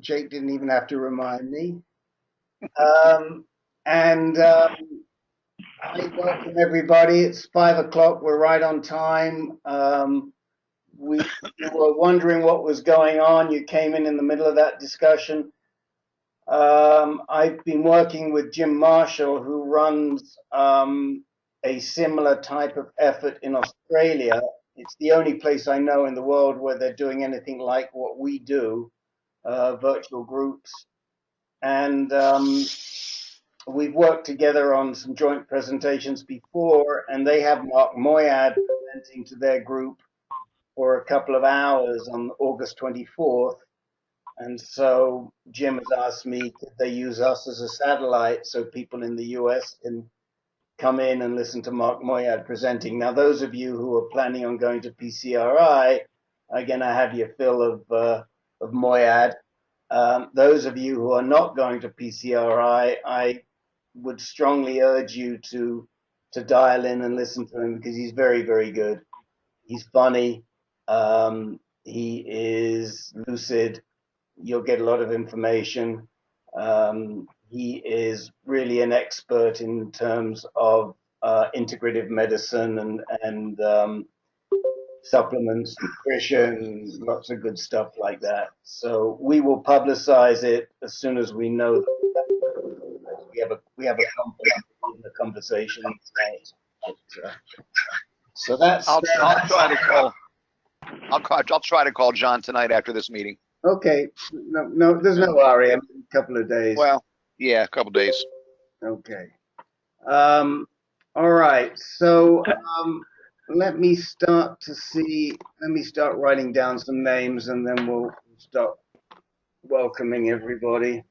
Jake didn't even have to remind me. And I welcome everybody. It's 5 o'clock. We're right on time. You were wondering what was going on. You came in the middle of that discussion. I've been working with Jim Marshall, who runs a similar type of effort in Australia. It's the only place I know in the world where they're doing anything like what we do, virtual groups. And we've worked together on some joint presentations before, and they have Mark Moyad presenting to their group for a couple of hours on August 24th. And so Jim has asked me, could they use us as a satellite so people in the US can come in and listen to Mark Moyad presenting. Now, those of you who are planning on going to PCRI are going to have your fill of Moyad. Those of you who are not going to PCRI, I would strongly urge you to dial in and listen to him, because he's very, very good. He's funny. He is lucid. You'll get a lot of information. He is really an expert in terms of integrative medicine and supplements, nutrition, lots of good stuff like that. So we will publicize it as soon as we know that we have a conversation tonight. So that's. I'll try to call John tonight after this meeting. Okay. No, there's no worry. A couple of days. Well, yeah, a couple of days. Okay. All right. So let me start writing down some names, and then we'll start welcoming everybody.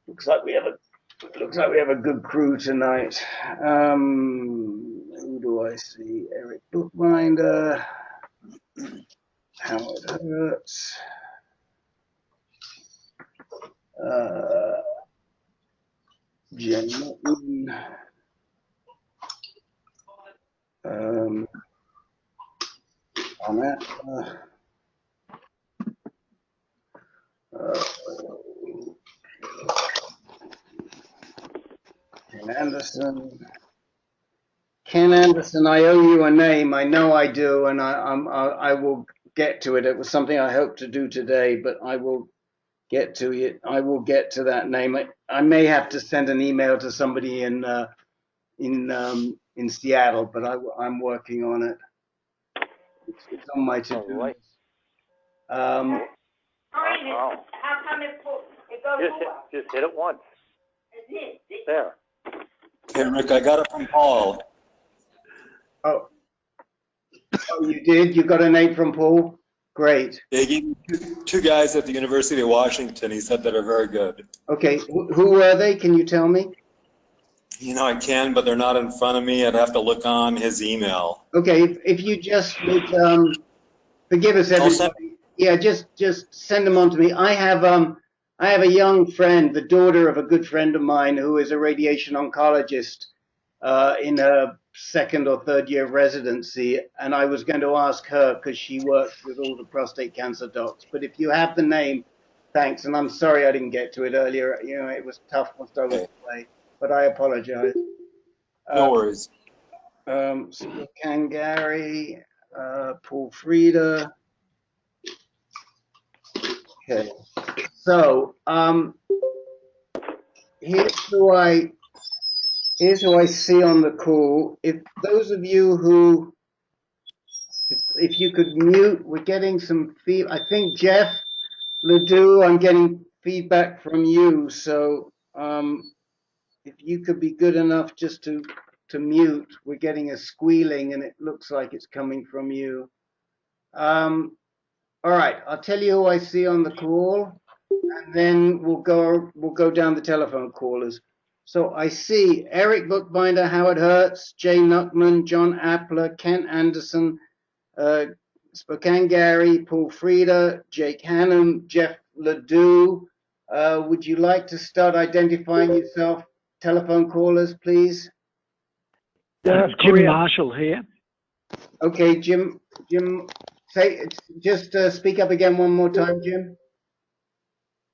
Looks like we have a good crew tonight. Who do I see? Eric Bookbinder, Howard Hertz, Jen Morton, Ken Anderson, I owe you a name. I know I do, and I will get to it. It was something I hoped to do today, but I will get to it. I will get to that name. I may have to send an email to somebody in Seattle, but I'm working on it. It's on my to-do list. How come it goes just hit it once. There. Hey, Rick, I got it from Paul. Oh, you did? You got a name from Paul? Great. They gave me two guys at the University of Washington, he said, that are very good. Okay, who were they? Can you tell me? You know, I can, but they're not in front of me. I'd have to look on his email. Okay, if you just would, forgive us, everybody. Yeah, just send them on to me. I have a young friend, the daughter of a good friend of mine, who is a radiation oncologist in her second or third year of residency, and I was going to ask her because she works with all the prostate cancer docs. But if you have the name, thanks. And I'm sorry I didn't get to it earlier. You know, it was tough once I was away, but I apologize. No worries. Kangari, Paul Frieda. Okay, so here's who I see on the call. If those of you who, if you could mute, we're getting some feedback. I think Jeff Ledoux, I'm getting feedback from you. So if you could be good enough just to mute, we're getting a squealing and it looks like it's coming from you. All right, I'll tell you who I see on the call, and then we'll go down the telephone callers. So I see Eric Bookbinder, Howard Hertz, Jay Nuckman, John Appler, Ken Anderson, Spokane Gary, Paul Frieda, Jake Hannum, Jeff Ledoux. Would you like to start identifying yourself, telephone callers, please? Jim Marshall here. Okay, Jim, say, just speak up again one more time, Jim.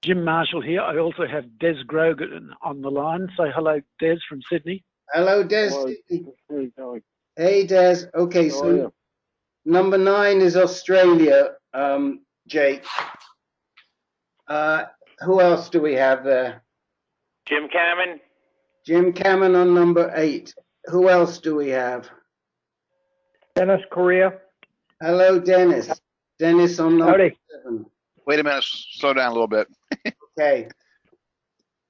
Jim Marshall here. I also have Des Grogan on the line. Say hello, Des from Sydney. Hello, Des. Hello. How are you going? Hey, Des. Okay, How are so you? number 9 is Australia, Jake. Who else do we have there? Jim Cameron. Jim Cameron on number 8. Who else do we have? Dennis Correa. Hello, Dennis. Dennis on number Howdy. 7. Wait a minute, slow down a little bit. Okay.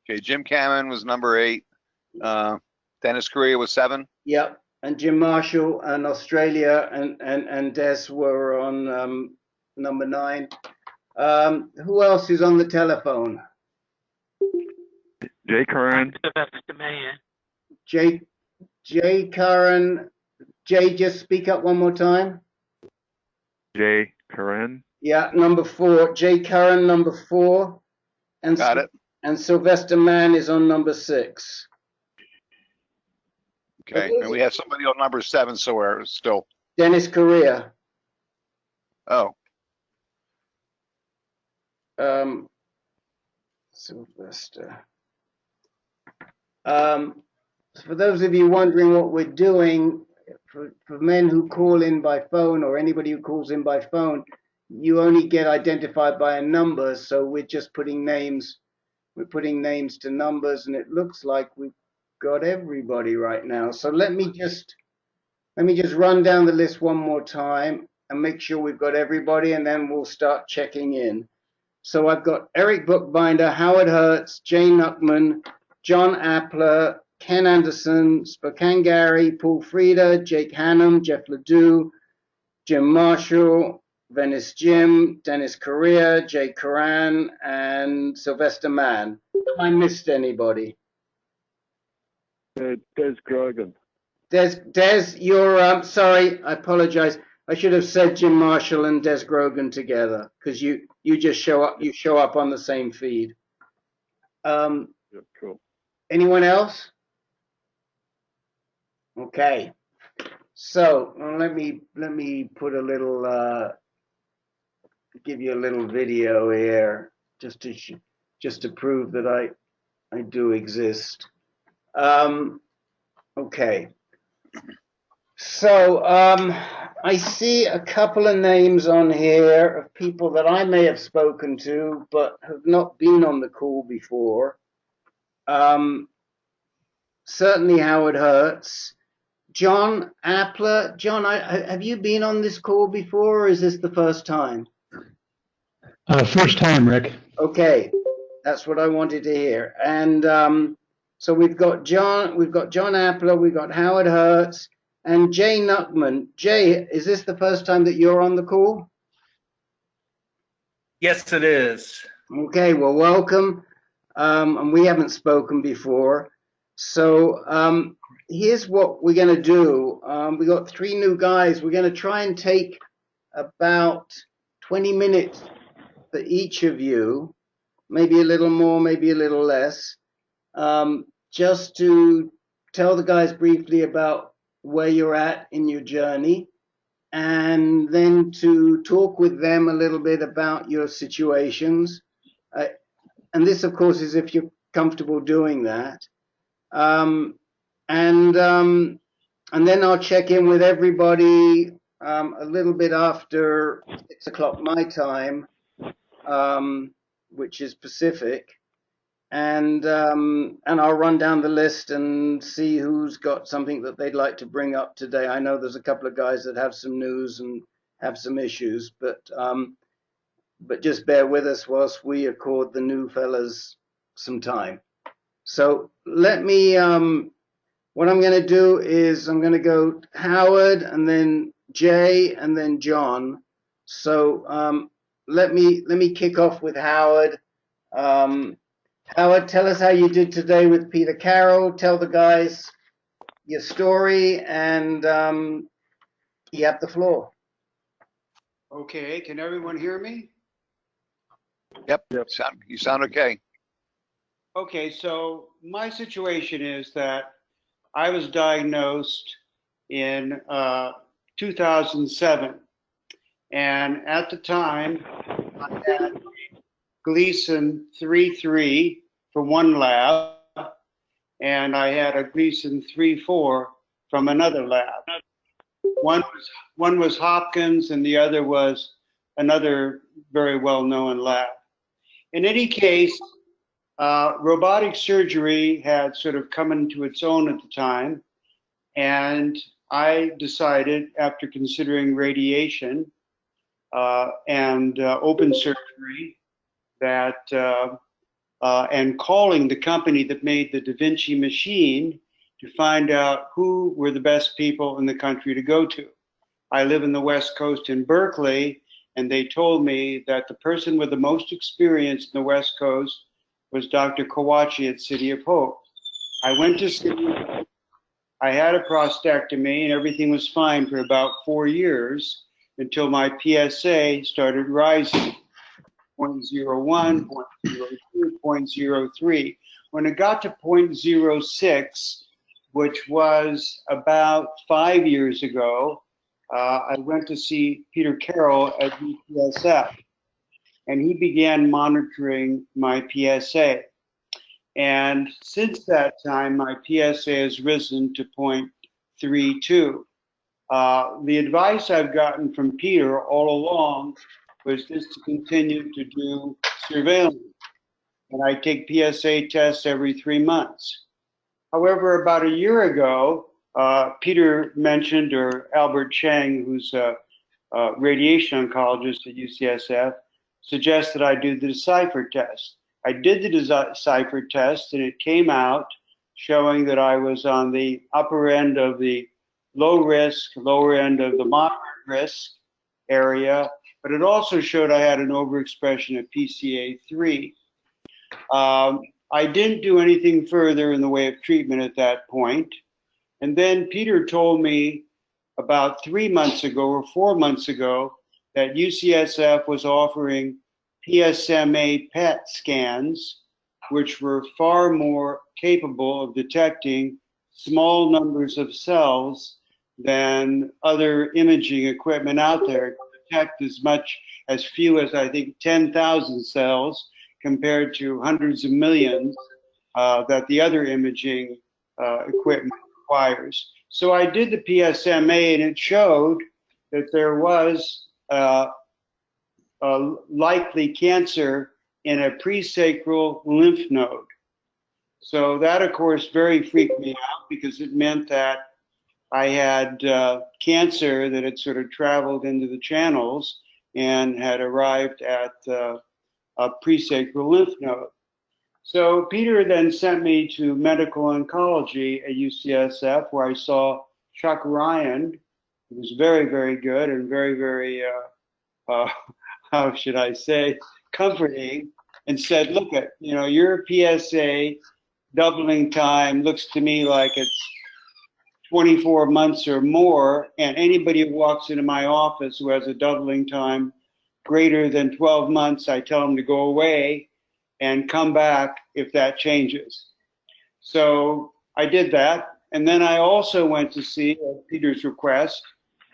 Okay, Jim Cameron was number 8. Dennis Correa was 7. Yep. And Jim Marshall and Australia and Des were on number 9. Who else is on the telephone? Jay Curran. That's the man. Jay Curran. Jay, just speak up one more time. Jay Curran. Yeah, number 4. Jay Curran, number 4. And Got it. And Sylvester Mann is on number 6. Okay, and we have somebody on number 7 somewhere still. Dennis Correa. Oh, Sylvester. For those of you wondering what we're doing, for men who call in by phone or anybody who calls in by phone, you only get identified by a number. So we're just putting names. We're putting names to numbers, and it looks like we've got everybody right now. So let me just run down the list one more time and make sure we've got everybody, and then we'll start checking in. So I've got Eric Bookbinder, Howard Hertz, Jane Nuckman, John Appler, Ken Anderson, Spokane Gary, Paul Frieda, Jake Hannum, Jeff Ledoux, Jim Marshall, Venice Jim, Dennis Correa, Jay Curran, and Sylvester Mann. Have I missed anybody? Des Grogan. Des, you're sorry, I apologize. I should have said Jim Marshall and Des Grogan together because you just show up on the same feed. Yeah, cool. Anyone else? Okay. So let me put a little give you a little video here just to prove that I do exist. Okay. So I see a couple of names on here of people that I may have spoken to but have not been on the call before. Certainly Howard Hertz. John Appler. John, have you been on this call before, or is this the first time? First time, Rick. Okay, that's what I wanted to hear. And so we've got John Appler, we've got Howard Hertz, and Jay Nuckman. Jay, is this the first time that you're on the call? Yes, it is. Okay, well, welcome. And we haven't spoken before. So here's what we're going to do. We got 3 new guys. We're going to try and take about 20 minutes for each of you, maybe a little more, maybe a little less, just to tell the guys briefly about where you're at in your journey, and then to talk with them a little bit about your situations. And this, of course, is if you're comfortable doing that. And then I'll check in with everybody a little bit after 6 o'clock my time, which is Pacific, and I'll run down the list and see who's got something that they'd like to bring up today. I know there's a couple of guys that have some news and have some issues, but just bear with us whilst we accord the new fellas some time. So let me, what I'm going to do is I'm going to go Howard and then Jay and then John. So let me kick off with Howard. Howard, tell us how you did today with Peter Carroll. Tell the guys your story, and you have the floor. Okay, can everyone hear me? yep. You sound okay. Okay, so my situation is that I was diagnosed in 2007, and at the time I had Gleason 3-3 for one lab, and I had a Gleason 3-4 from another lab. One was Hopkins, and the other was another very well-known lab. In any case, robotic surgery had sort of come into its own at the time, and I decided, after considering radiation and open surgery, that and calling the company that made the Da Vinci machine to find out who were the best people in the country to go to. I live in the West Coast in Berkeley, and they told me that the person with the most experience in the West Coast was Dr. Kawachi at City of Hope. I went to City of Hope. I had a prostatectomy, and everything was fine for about 4 years until my PSA started rising. 0.01, 0.02, 0.03. When it got to 0.06, which was about 5 years ago, I went to see Peter Carroll at UCSF, and he began monitoring my PSA. And since that time, my PSA has risen to 0.32. The advice I've gotten from Peter all along was just to continue to do surveillance. And I take PSA tests every 3 months. However, about a year ago, Peter mentioned, or Albert Chang, who's a radiation oncologist at UCSF, suggested I do the Decipher test. I did the Decipher test, and it came out showing that I was on the upper end of the low risk, lower end of the moderate risk area, but it also showed I had an overexpression of PCA3. I didn't do anything further in the way of treatment at that point. And then Peter told me about 3 months ago or 4 months ago that UCSF was offering PSMA PET scans, which were far more capable of detecting small numbers of cells than other imaging equipment out there. It could detect as few as I think 10,000 cells compared to hundreds of millions that the other imaging equipment requires. So I did the PSMA, and it showed that there was likely cancer in a presacral lymph node. So that, of course, very freaked me out, because it meant that I had cancer that had sort of traveled into the channels and had arrived at a presacral lymph node. So Peter then sent me to medical oncology at UCSF, where I saw Chuck Ryan, who was very, very good and very, very, how should I say, comforting, and said, look, your PSA doubling time looks to me like it's 24 months or more, and anybody who walks into my office who has a doubling time greater than 12 months, I tell them to go away and come back if that changes. So I did that, and then I also went to see, at Peter's request,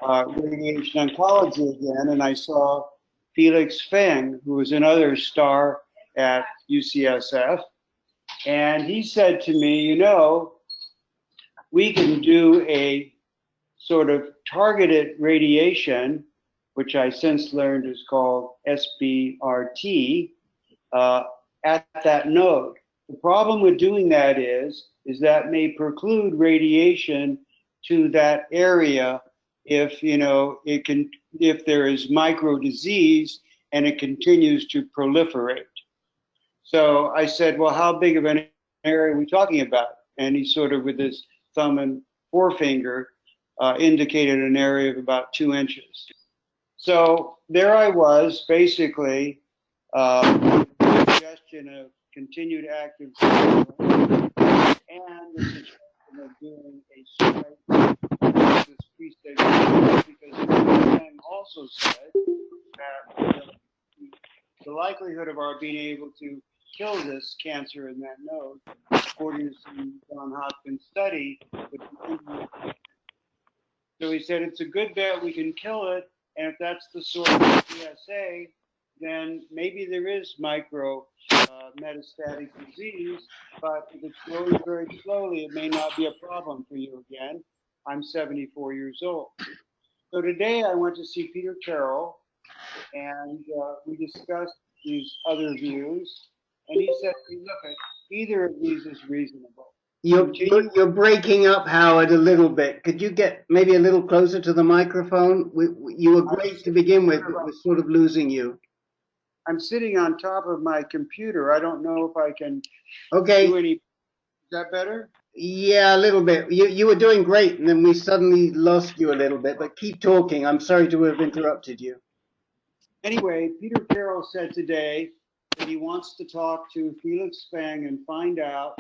radiation oncology again, and I saw Felix Feng, who was another star at UCSF, and he said to me, we can do a sort of targeted radiation, which I since learned is called SBRT, at that node. The problem with doing that is that may preclude radiation to that area if there is micro disease and it continues to proliferate. So I said, well, how big of an area are we talking about? And he sort of, with his thumb and forefinger, indicated an area of about 2 inches. So there I was, basically, suggestion of continued active surveillance and the suggestion of doing a slight because Feng also said that the likelihood of our being able to kill this cancer in that node, according to some John Hopkins study, would be. So he said it's a good bet we can kill it, and if that's the source of PSA, then maybe there is metastatic disease, but if it's growing very slowly, it may not be a problem for you again. I'm 74 years old. So today I went to see Peter Carroll, and we discussed these other views, and he said, hey, look, either of these is reasonable. You're breaking up, Howard, a little bit. Could you get maybe a little closer to the microphone? You were great to begin with, but we're sort of losing you. I'm sitting on top of my computer. I don't know if I can Okay. do any. Is that better? Yeah, a little bit. You were doing great, and then we suddenly lost you a little bit, but keep talking. I'm sorry to have interrupted you. Anyway, Peter Carroll said today that he wants to talk to Felix Fang and find out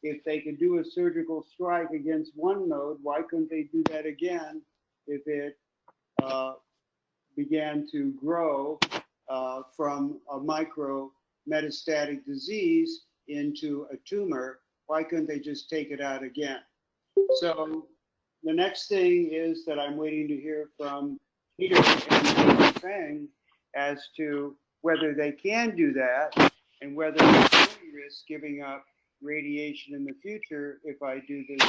if they could do a surgical strike against one node. Why couldn't they do that again if it began to grow from a metastatic disease into a tumor? Why couldn't they just take it out again? So the next thing is that I'm waiting to hear from Peter and Fang as to whether they can do that and whether there's any risk giving up radiation in the future if I do this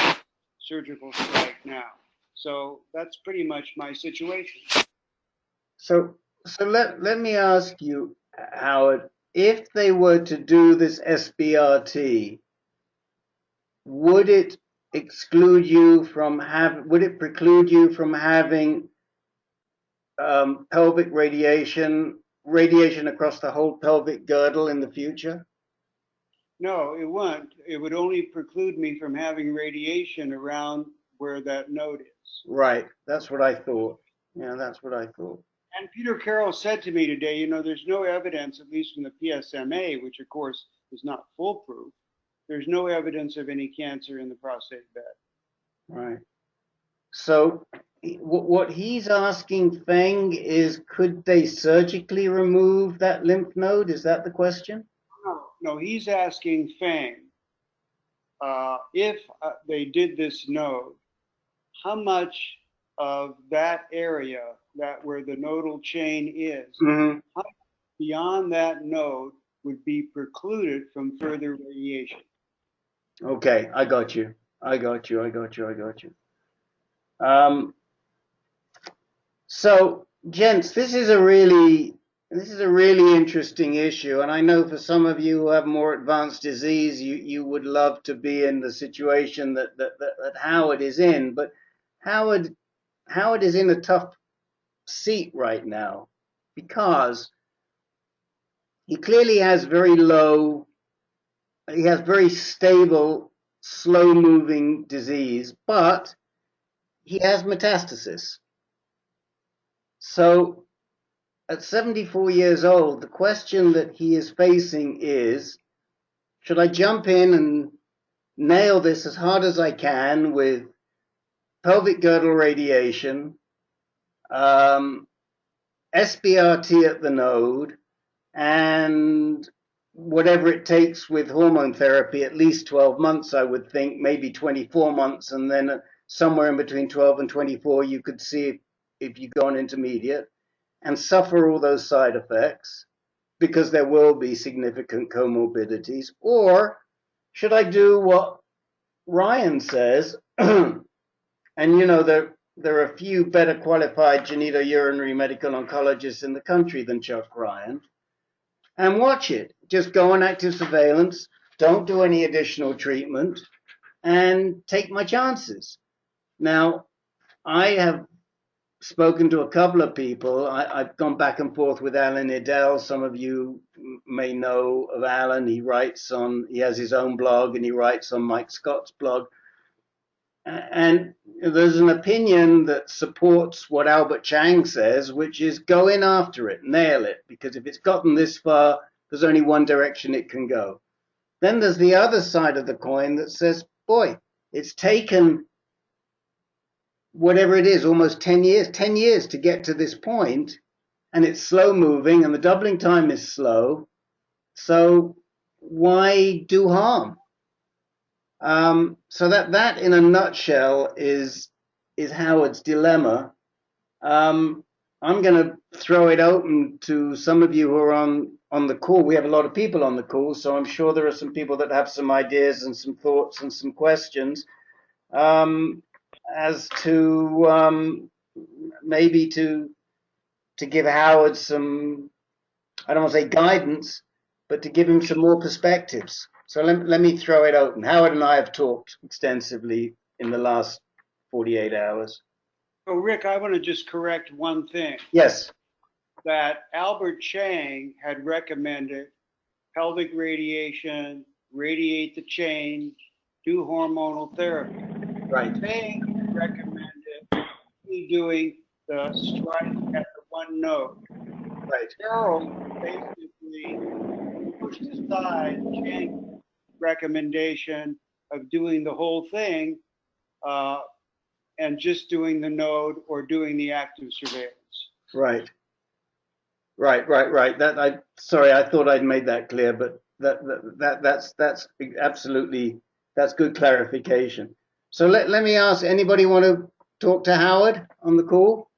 surgical strike now. So that's pretty much my situation. So let me ask you, Howard, if they were to do this SBRT, would it preclude you from having pelvic radiation across the whole pelvic girdle in the future? No, it wouldn't. It would only preclude me from having radiation around where that node is. Right. That's what I thought. Yeah, that's what I thought. And Peter Carroll said to me today, you know, there's no evidence, at least from the PSMA, which of course is not foolproof, there's no evidence of any cancer in the prostate bed. Right. So what he's asking Feng is, could they surgically remove that lymph node? Is that the question? No, he's asking Fang, if they did this node, how much of that area, that where the nodal chain is, how beyond that node would be precluded from further radiation? Okay, I got you. So, gents, this is a really interesting issue, and I know for some of you who have more advanced disease, you would love to be in the situation that Howard is in, but Howard is in a tough seat right now because he clearly has very stable, slow-moving disease, but he has metastasis. So at 74 years old, the question that he is facing is, should I jump in and nail this as hard as I can with pelvic girdle radiation, SBRT at the node, and whatever it takes with hormone therapy, at least 12 months, I would think, maybe 24 months, and then somewhere in between 12 and 24, you could see if you go on intermediate, and suffer all those side effects, because there will be significant comorbidities? Or should I do what Ryan says, and you know, there are a few better qualified genitourinary medical oncologists in the country than Chuck Ryan, and watch it. Just go on active surveillance, don't do any additional treatment, and take my chances. Now, I have spoken to a couple of people. I've gone back and forth with Alan Idell. Some of you may know of Alan. He has his own blog, and he writes on Mike Scott's blog. And there's an opinion that supports what Albert Chang says, which is go in after it, nail it, because if it's gotten this far, there's only one direction it can go. Then there's the other side of the coin that says, boy, it's taken whatever it is, almost 10 years to get to this point, and it's slow moving, and the doubling time is slow. So why do harm? So that in a nutshell is Howard's dilemma. I'm going to throw it open to some of you who are on the call. We have a lot of people on the call, so I'm sure there are some people that have some ideas and some thoughts and some questions as to maybe to give Howard some, I don't want to say guidance, but to give him some more perspectives. So let me throw it open. Howard and I have talked extensively in the last 48 hours. Oh, Rick, I want to just correct one thing. Yes. That Albert Chang had recommended pelvic radiation, radiate the change, do hormonal therapy. Right. Chang recommended doing the strike at the one node. Right. Carol basically pushed aside Chang's recommendation of doing the whole thing and just doing the node or doing the active surveillance. Right. Sorry, I thought I'd made that clear, but that's absolutely, that's good clarification. So let me ask, anybody want to talk to Howard on the call?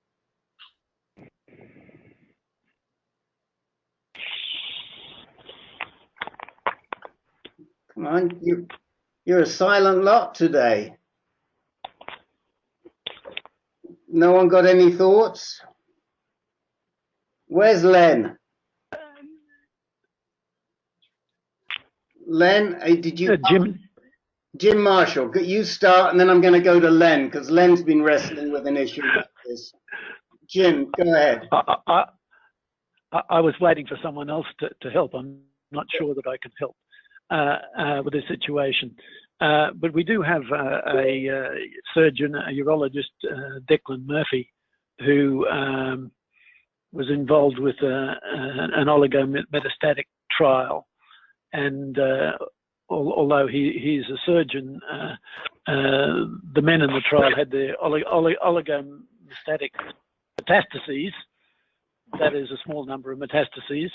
Come on, you're a silent lot today. No one got any thoughts? Where's Len? Len, did you? Jim Marshall, you start, and then I'm going to go to Len, because Len's been wrestling with an issue like this. Jim, go ahead. I was waiting for someone else to help. I'm not sure that I can help with this situation. But we do have a surgeon, a urologist, Declan Murphy, who was involved with an oligometastatic trial. And although he's a surgeon, the men in the trial had their oligometastatic metastases. That is a small number of metastases,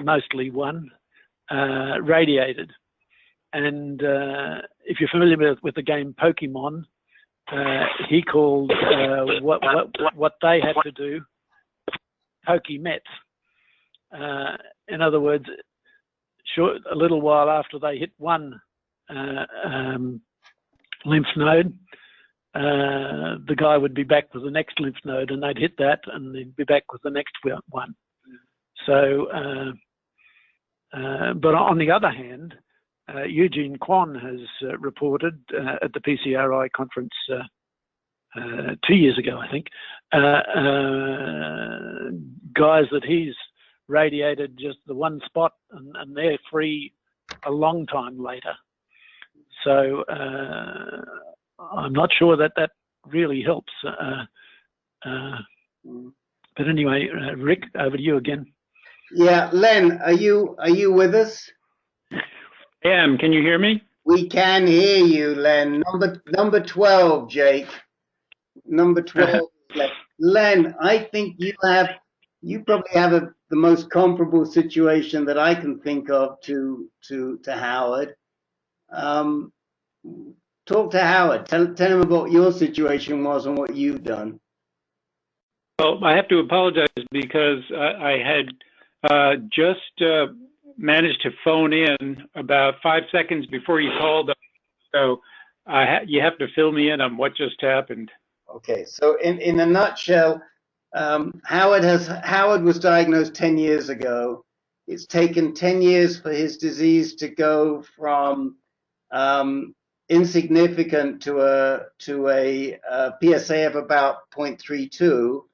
mostly one, radiated. And if you're familiar with the game Pokemon, he called what they had to do Pokemets. In other words, a little while after they hit one lymph node, the guy would be back with the next lymph node, and they'd hit that, and they'd be back with the next one. So, but on the other hand, Eugene Kwan has reported at the PCRI conference 2 years ago, I think, guys that he's radiated just the one spot, and they're free a long time later. So I'm not sure that really helps. But anyway, Rick, over to you again. Yeah, Len, are you with us? I am. Can you hear me? We can hear you, Len. Number 12, Jake. Number 12, Len. I think you probably have the most comparable situation that I can think of to Howard. Talk to Howard. Tell him about what your situation was and what you've done. Well, I have to apologize because I had just managed to phone in about 5 seconds before you called. So you have to fill me in on what just happened. Okay, so in a nutshell, Howard was diagnosed 10 years ago. It's taken 10 years for his disease to go from insignificant to a PSA of about 0.32.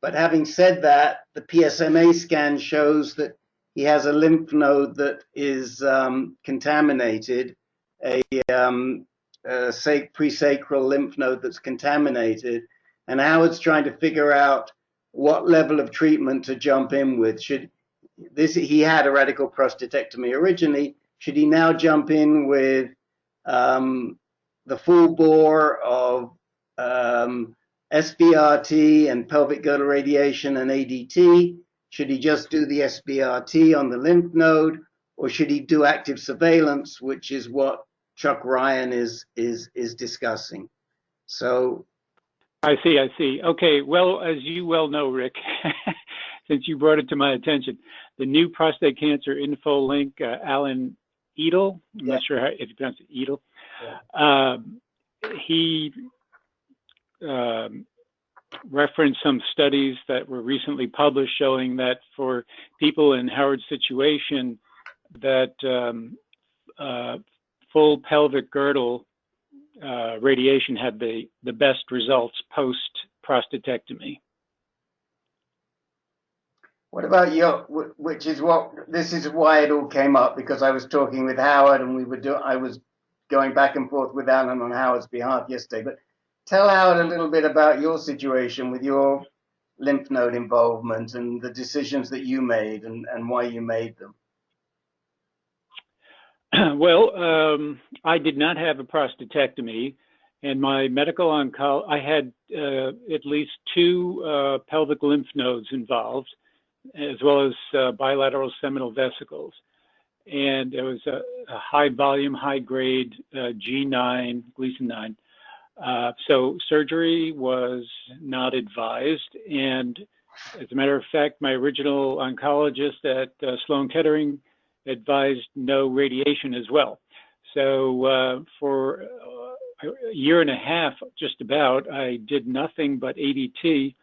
But having said that, the PSMA scan shows that he has a lymph node that is contaminated, a presacral lymph node that's contaminated. And Howard's trying to figure out what level of treatment to jump in with. He had a radical prostatectomy originally. Should he now jump in with the full bore of SBRT and pelvic girdle radiation and ADT? Should he just do the SBRT on the lymph node, or should he do active surveillance, which is what Chuck Ryan is discussing? So I see, I see. Okay, well, as you well know, Rick, since you brought it to my attention, the new prostate cancer info link, Alan Edel, I'm not sure if you pronounce it Edel, he referenced some studies that were recently published showing that for people in Howard's situation, that full pelvic girdle radiation had the best results post prostatectomy. What about your, which is what, this is why it all came up, because I was talking with Howard and I was going back and forth with Alan on Howard's behalf yesterday. But tell Howard a little bit about your situation with your lymph node involvement and the decisions that you made and why you made them. Well, I did not have a prostatectomy, and my medical oncologist, I had at least 2 pelvic lymph nodes involved, as well as bilateral seminal vesicles. And it was a high volume, high grade G9, Gleason 9. So surgery was not advised. And as a matter of fact, my original oncologist at Sloan Kettering advised no radiation as well. So for a year and a half, just about, I did nothing but ADT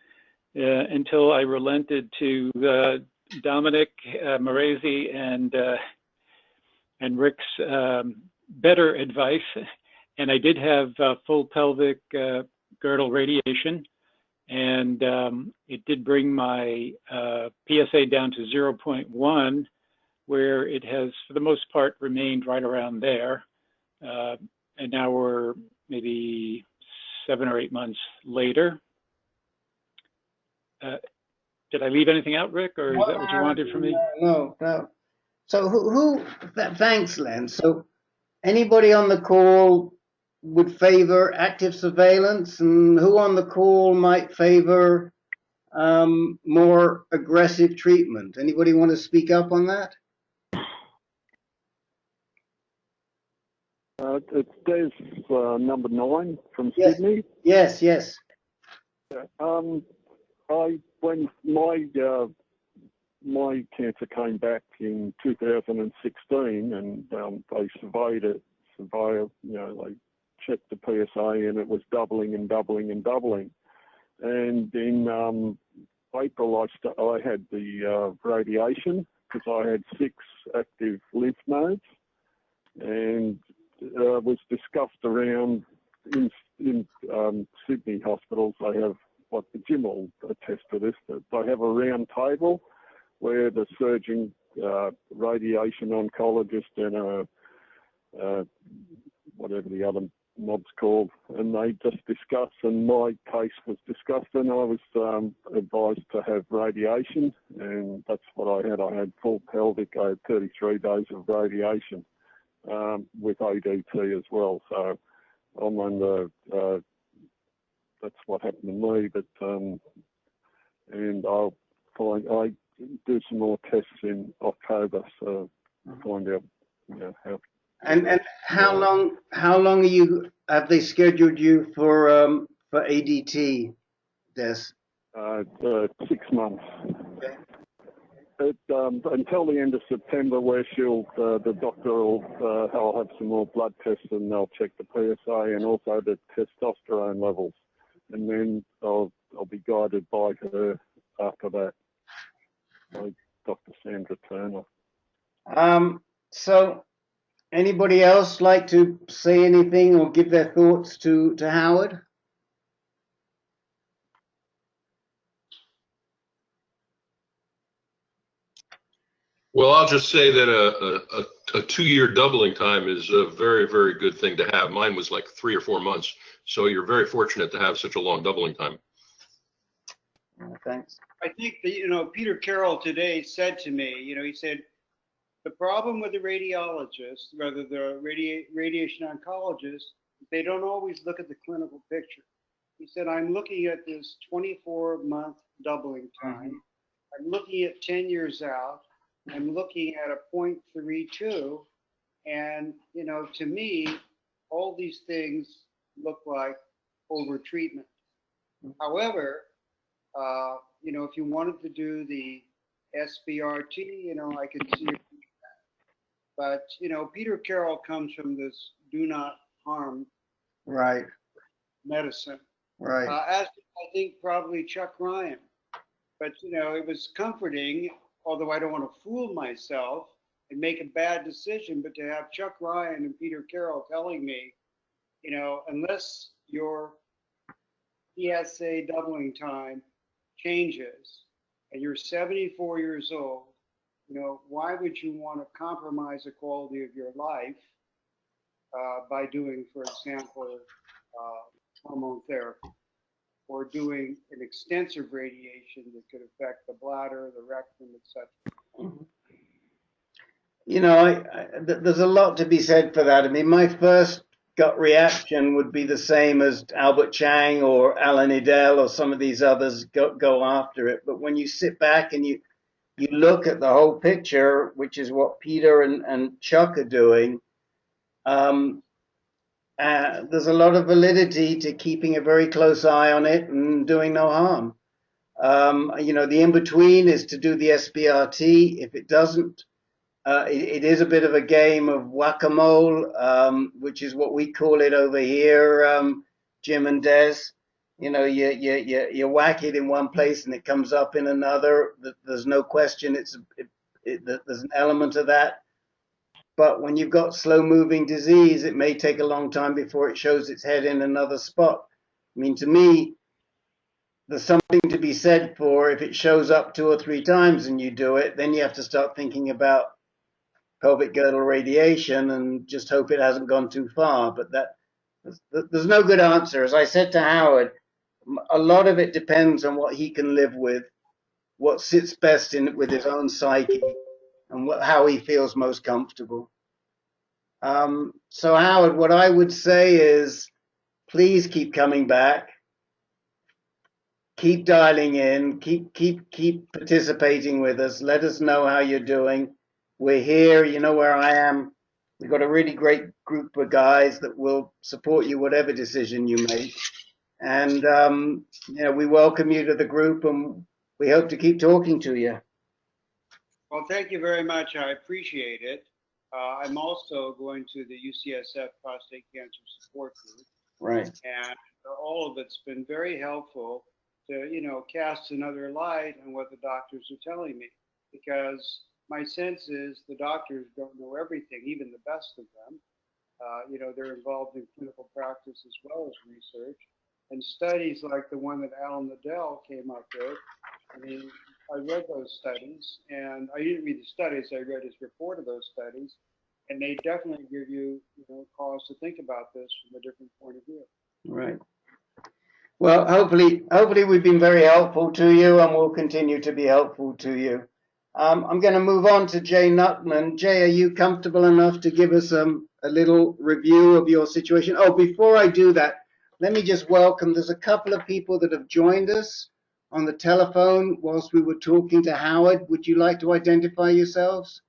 until I relented to Dominic Moresi and Rick's better advice, and I did have full pelvic girdle radiation, and it did bring my PSA down to 0.1, where it has, for the most part, remained right around there, and now we're maybe 7 or 8 months later. Did I leave anything out, Rick, or is that what you wanted from me? No. So thanks, Len. So anybody on the call would favor active surveillance, and who on the call might favor more aggressive treatment? Anybody want to speak up on that? It's Des, number 9 from Sydney. Yes. When my cancer came back in 2016, and they surveyed it, they checked the PSA, and it was doubling and doubling and doubling. And in April, I had the radiation because I had 6 active lymph nodes, and was discussed around in Sydney hospitals. They have, what the Jim will attest to this, that they have a round table where the surgeon, radiation oncologist, and whatever the other mob's called, and they just discuss, and my case was discussed, and I was advised to have radiation, and that's what I had. I had full pelvic. I had 33 days of radiation with ADT as well. So I'm under, that's what happened to me, but and I do some more tests in October, so find out how. And how long have they scheduled you for ADT, Des? 6 months. Okay. Until the end of September, where the doctor will, I'll have some more blood tests, and they'll check the PSA and also the testosterone levels, and then I'll be guided by her after that, by Dr. Sandra Turner. So anybody else like to say anything or give their thoughts to Howard? Well, I'll just say that a 2-year doubling time is a very, very good thing to have. Mine was like 3 or 4 months. So you're very fortunate to have such a long doubling time. Thanks. I think that, Peter Carroll today said to me, he said, the problem with the radiologists, rather the radiation oncologists, they don't always look at the clinical picture. He said, I'm looking at this 24-month doubling time. I'm looking at 10 years out. I'm looking at a 0.32. And, to me, all these things look like over-treatment. However, you know, if you wanted to do the SBRT, you know, I could see it. But, you know, Peter Carroll comes from this do not harm Right. medicine. Right. As I think probably Chuck Ryan. But, you know, it was comforting, although I don't want to fool myself and make a bad decision, but to have Chuck Ryan and Peter Carroll telling me, you know, unless your PSA doubling time changes and you're 74 years old, you know, why would you want to compromise the quality of your life by doing, for example, hormone therapy, or doing an extensive radiation that could affect the bladder, the rectum, etc. You know, there's a lot to be said for that. I mean, my first gut reaction would be the same as Albert Chang or Alan Edel or some of these others go after it. But when you sit back and you look at the whole picture, which is what Peter and Chuck are doing, there's a lot of validity to keeping a very close eye on it and doing no harm. You know, the in-between is to do the SBRT. If it doesn't, it is a bit of a game of whack-a-mole, which is what we call it over here, Jim and Des. You know, you whack it in one place and it comes up in another. There's no question there's an element of that. But when you've got slow-moving disease, it may take a long time before it shows its head in another spot. I mean, to me, there's something to be said for if it shows up 2 or 3 times and you do it, then you have to start thinking about pelvic girdle radiation and just hope it hasn't gone too far. But there's no good answer. As I said to Howard, a lot of it depends on what he can live with, what sits best with his own psyche, and how he feels most comfortable. So Howard, what I would say is, please keep coming back, keep dialing in, keep participating with us. Let us know how you're doing. We're here. You know where I am. We've got a really great group of guys that will support you whatever decision you make. And you know, we welcome you to the group, and we hope to keep talking to you. Well, thank you very much. I appreciate it. I'm also going to the UCSF Prostate Cancer Support Group. Right. And all of it's been very helpful to, you know, cast another light on what the doctors are telling me. Because my sense is the doctors don't know everything, even the best of them. You know, they're involved in clinical practice as well as research. And studies like the one that Alan Liddell came up with, I mean, I read those studies, and I didn't read the studies, I read his report of those studies, and they definitely give you, you know, cause to think about this from a different point of view. Right. Well, hopefully we've been very helpful to you, and we'll continue to be helpful to you. I'm going to move on to Jay Nuttman. Jay, are you comfortable enough to give us a little review of your situation? Oh, before I do that, let me just welcome, there's a couple of people that have joined us on the telephone whilst we were talking to Howard. Would you like to identify yourselves?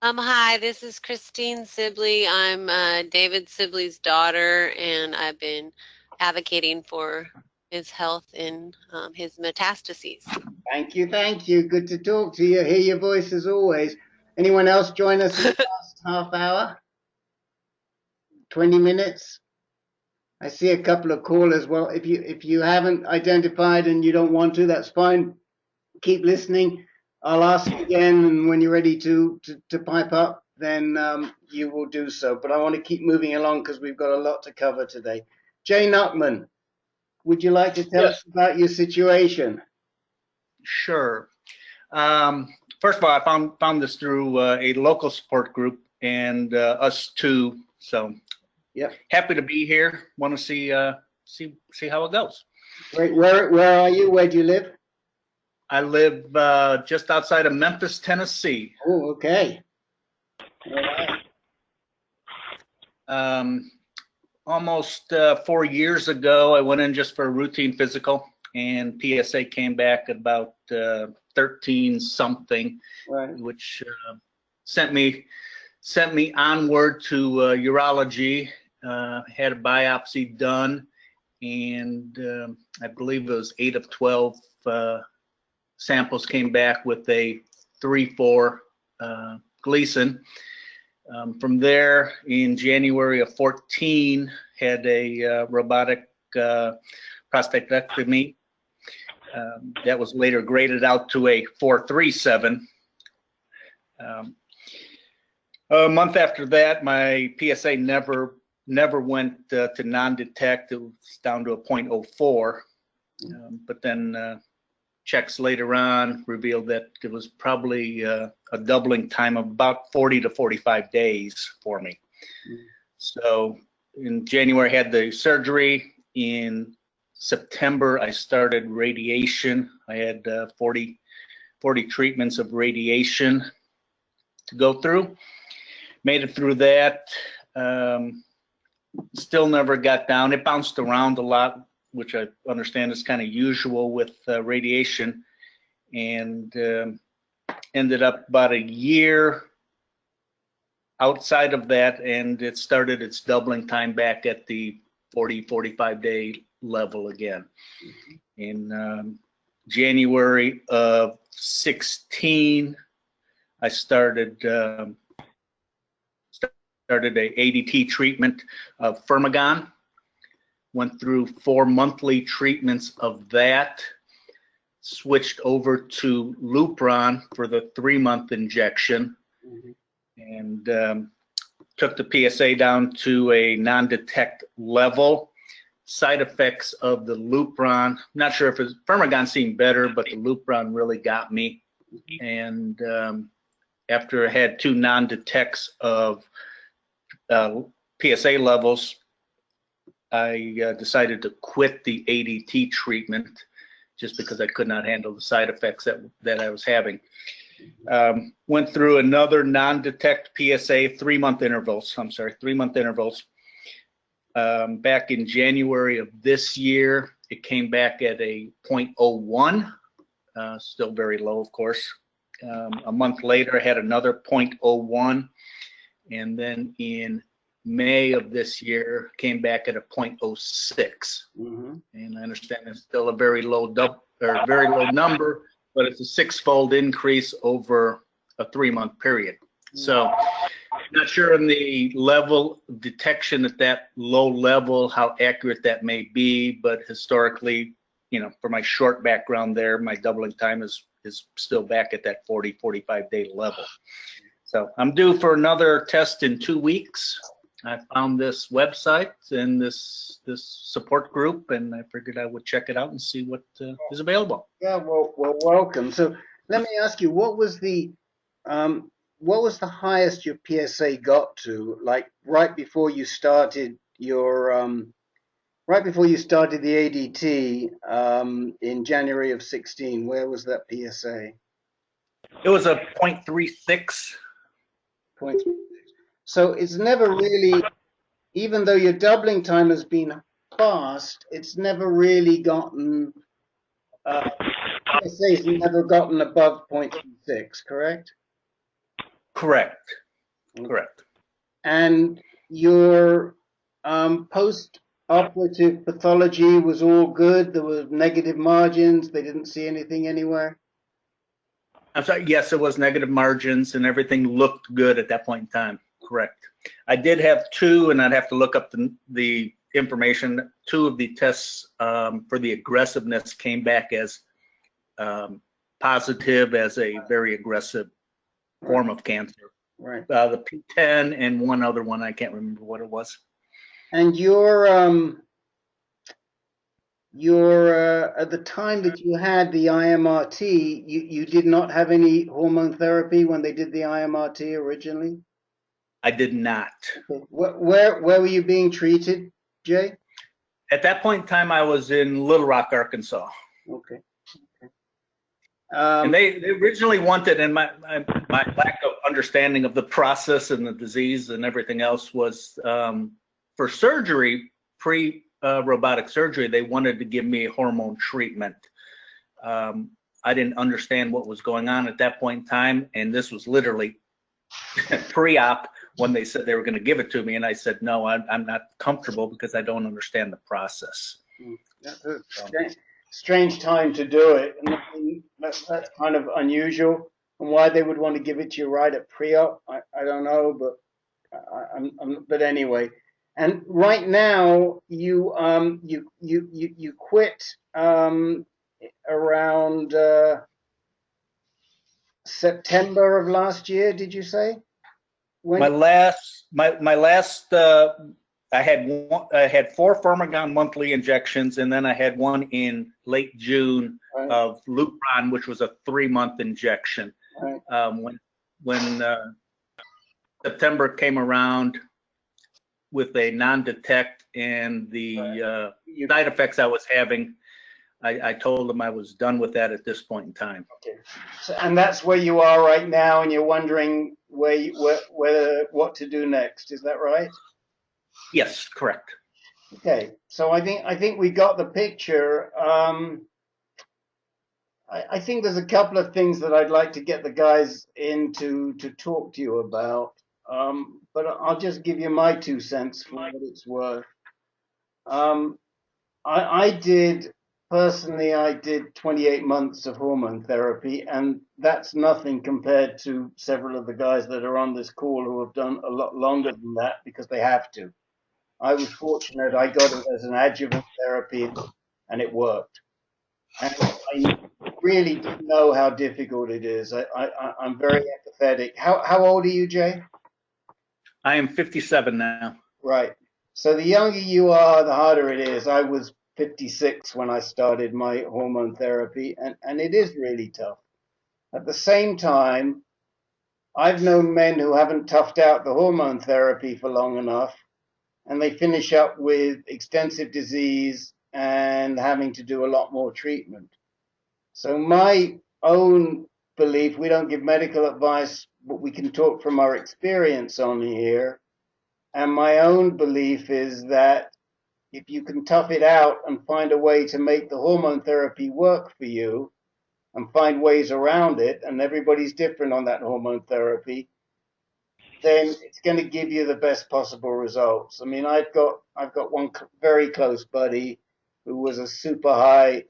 Hi, this is Christine Sibley. I'm David Sibley's daughter, and I've been advocating for his health and his metastases. Thank you, thank you. Good to talk to you. Hear your voice as always. Anyone else join us in the last half hour? 20 minutes? I see a couple of callers. Well, if you haven't identified and you don't want to, that's fine. Keep listening. I'll ask again, and when you're ready to pipe up, then you will do so. But I want to keep moving along because we've got a lot to cover today. Jay Nuttman, would you like to tell us about your situation? Sure. First of all, I found this through a local support group and us too. So happy to be here. Want to see how it goes. Great. Where are you? Where do you live? I live just outside of Memphis, Tennessee. Oh, okay. Almost 4 years ago, I went in just for a routine physical, and PSA came back at about 13 something, right, which sent me onward to urology. Had a biopsy done, and I believe it was 8 of 12 samples came back with a 3-4 Gleason. From there, in January of 14, had a robotic prostatectomy. That was later graded out to a 4.37. A month after that, my PSA never went to non-detect. It was down to a 0.04. But then checks later on revealed that it was probably a doubling time of about 40 to 45 days for me. So in January, I had the surgery. In September, I started radiation. I had 40 treatments of radiation to go through. Made it through that. Still never got down. It bounced around a lot, which I understand is kind of usual with radiation, and ended up about a year outside of that, and it started its doubling time back at the 45 day level again. In January of 16, I started a ADT treatment of Firmagon. Went through 4 monthly treatments of that, switched over to Lupron for the 3-month injection, and took the PSA down to a non-detect level. Side effects of the Lupron, not sure if it's Firmagon seemed better, but the Lupron really got me. And after I had 2 non-detects of PSA levels, I decided to quit the ADT treatment just because I could not handle the side effects that I was having. Went through another non-detect PSA, 3-month intervals. I'm sorry, 3-month intervals. Back in January of this year, it came back at a 0.01, still very low, of course. A month later, I had another 0.01, and then in May of this year came back at a 0.06. And I understand it's still a very low number, but it's a 6-fold increase over a 3-month period. So not sure on the level of detection at that low level how accurate that may be, but historically, you know, for my short background there, my doubling time is still back at that 45 day level. So I'm due for another test in 2 weeks. I found this website and this support group, and I figured I would check it out and see what is available. Yeah, well, welcome. So let me ask you, what was the highest your PSA got to, like right before you started your the ADT in January of 16? Where was that PSA? It was a 0.36. 0.36. So it's never really, even though your doubling time has been fast, it's never really gotten, PSA's never gotten above 0.36, correct? Correct. Correct. And your post-operative pathology was all good? There were negative margins? They didn't see anything anywhere? I'm sorry, yes, it was negative margins and everything looked good at that point in time. Correct. I did have 2, and I'd have to look up the information. 2 of the tests for the aggressiveness came back as positive as a very aggressive form of cancer. Right. The P10 and one other one, I can't remember what it was. And your at the time that you had the IMRT, you did not have any hormone therapy when they did the IMRT originally? I did not. Where were you being treated, Jay? At that point in time, I was in Little Rock, Arkansas. Okay. And they originally wanted, and my lack of understanding of the process and the disease and everything else was for surgery, pre-robotic surgery, they wanted to give me a hormone treatment. I didn't understand what was going on at that point in time, and this was literally pre-op when they said they were going to give it to me, and I said, no, I'm not comfortable because I don't understand the process. That's a strange time to do it, and that's kind of unusual. And why they would want to give it to you right at pre-op, I don't know, but but anyway. And right now, you quit around September of last year. Did you say? My last, I had 4 Firmagon monthly injections, and then I had one in late June of Lupron, which was a 3-month injection. When September came around with a non-detect and the side effects I was having, I told them I was done with that at this point in time. Okay. So, and that's where you are right now, and you're wondering what to do next. Is that right? Yes, correct. Okay. So I think we got the picture. I think there's a couple of things that I'd like to get the guys in to talk to you about. But I'll just give you my 2 cents for what it's worth. Personally, I did 28 months of hormone therapy, and that's nothing compared to several of the guys that are on this call who have done a lot longer than that because they have to. I was fortunate. I got it as an adjuvant therapy, and it worked. And I really didn't know how difficult it is. I'm very empathetic. How old are you, Jay? I am 57 now. Right. So the younger you are, the harder it is. I was 56 when I started my hormone therapy, and it is really tough. At the same time, I've known men who haven't toughed out the hormone therapy for long enough, and they finish up with extensive disease and having to do a lot more treatment. So my own belief, we don't give medical advice, but we can talk from our experience on here. And my own belief is that if you can tough it out and find a way to make the hormone therapy work for you and find ways around it, and everybody's different on that hormone therapy, then it's going to give you the best possible results. I mean, I've got one very close buddy who was a super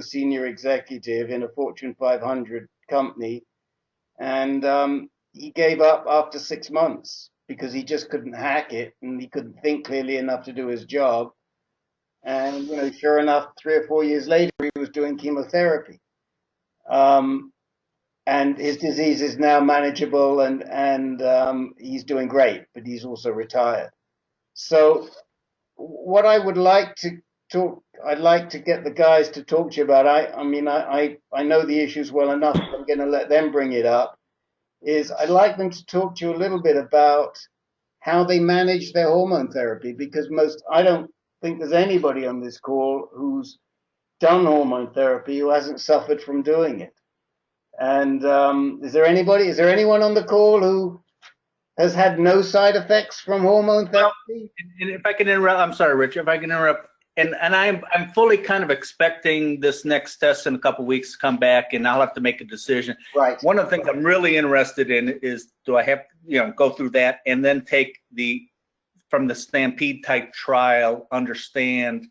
senior executive in a Fortune 500 company, and he gave up after 6 months because he just couldn't hack it and he couldn't think clearly enough to do his job. And sure enough, 3 or 4 years later, he was doing chemotherapy. And his disease is now manageable, and he's doing great, but he's also retired. So what I would like to I'd like to get the guys to talk to you about, I know the issues well enough, I'm going to let them bring it up, is I'd like them to talk to you a little bit about how they manage their hormone therapy, because I don't think there's anybody on this call who's done hormone therapy who hasn't suffered from doing it. And is there anyone on the call who has had no side effects from hormone therapy? And if I can interrupt, I'm sorry, Rich, if I can interrupt, and I'm fully kind of expecting this next test in a couple of weeks to come back, and I'll have to make a decision. Right. One of the things I'm really interested in is, do I have go through that and then take from the Stampede type trial, understand,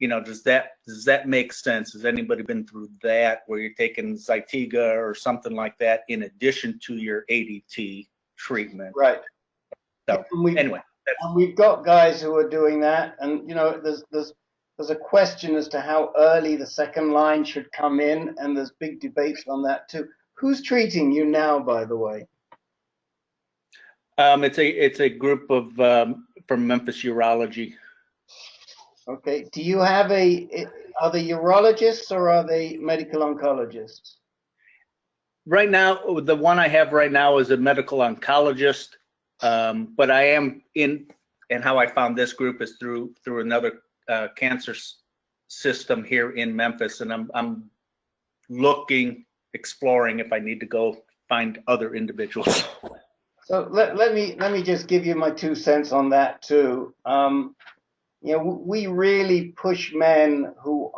does that make sense? Has anybody been through that where you're taking Zytiga or something like that in addition to your ADT treatment? Right. So anyway, and we've got guys who are doing that, and there's a question as to how early the second line should come in, and there's big debates on that too. Who's treating you now, by the way? It's a group of from Memphis Urology. Okay. Do you have are they urologists or are they medical oncologists? Right now, the one I have right now is a medical oncologist, but I am in, and how I found this group is through another cancer system here in Memphis, and I'm exploring if I need to go find other individuals. So let me just give you my 2 cents on that too. We really push men who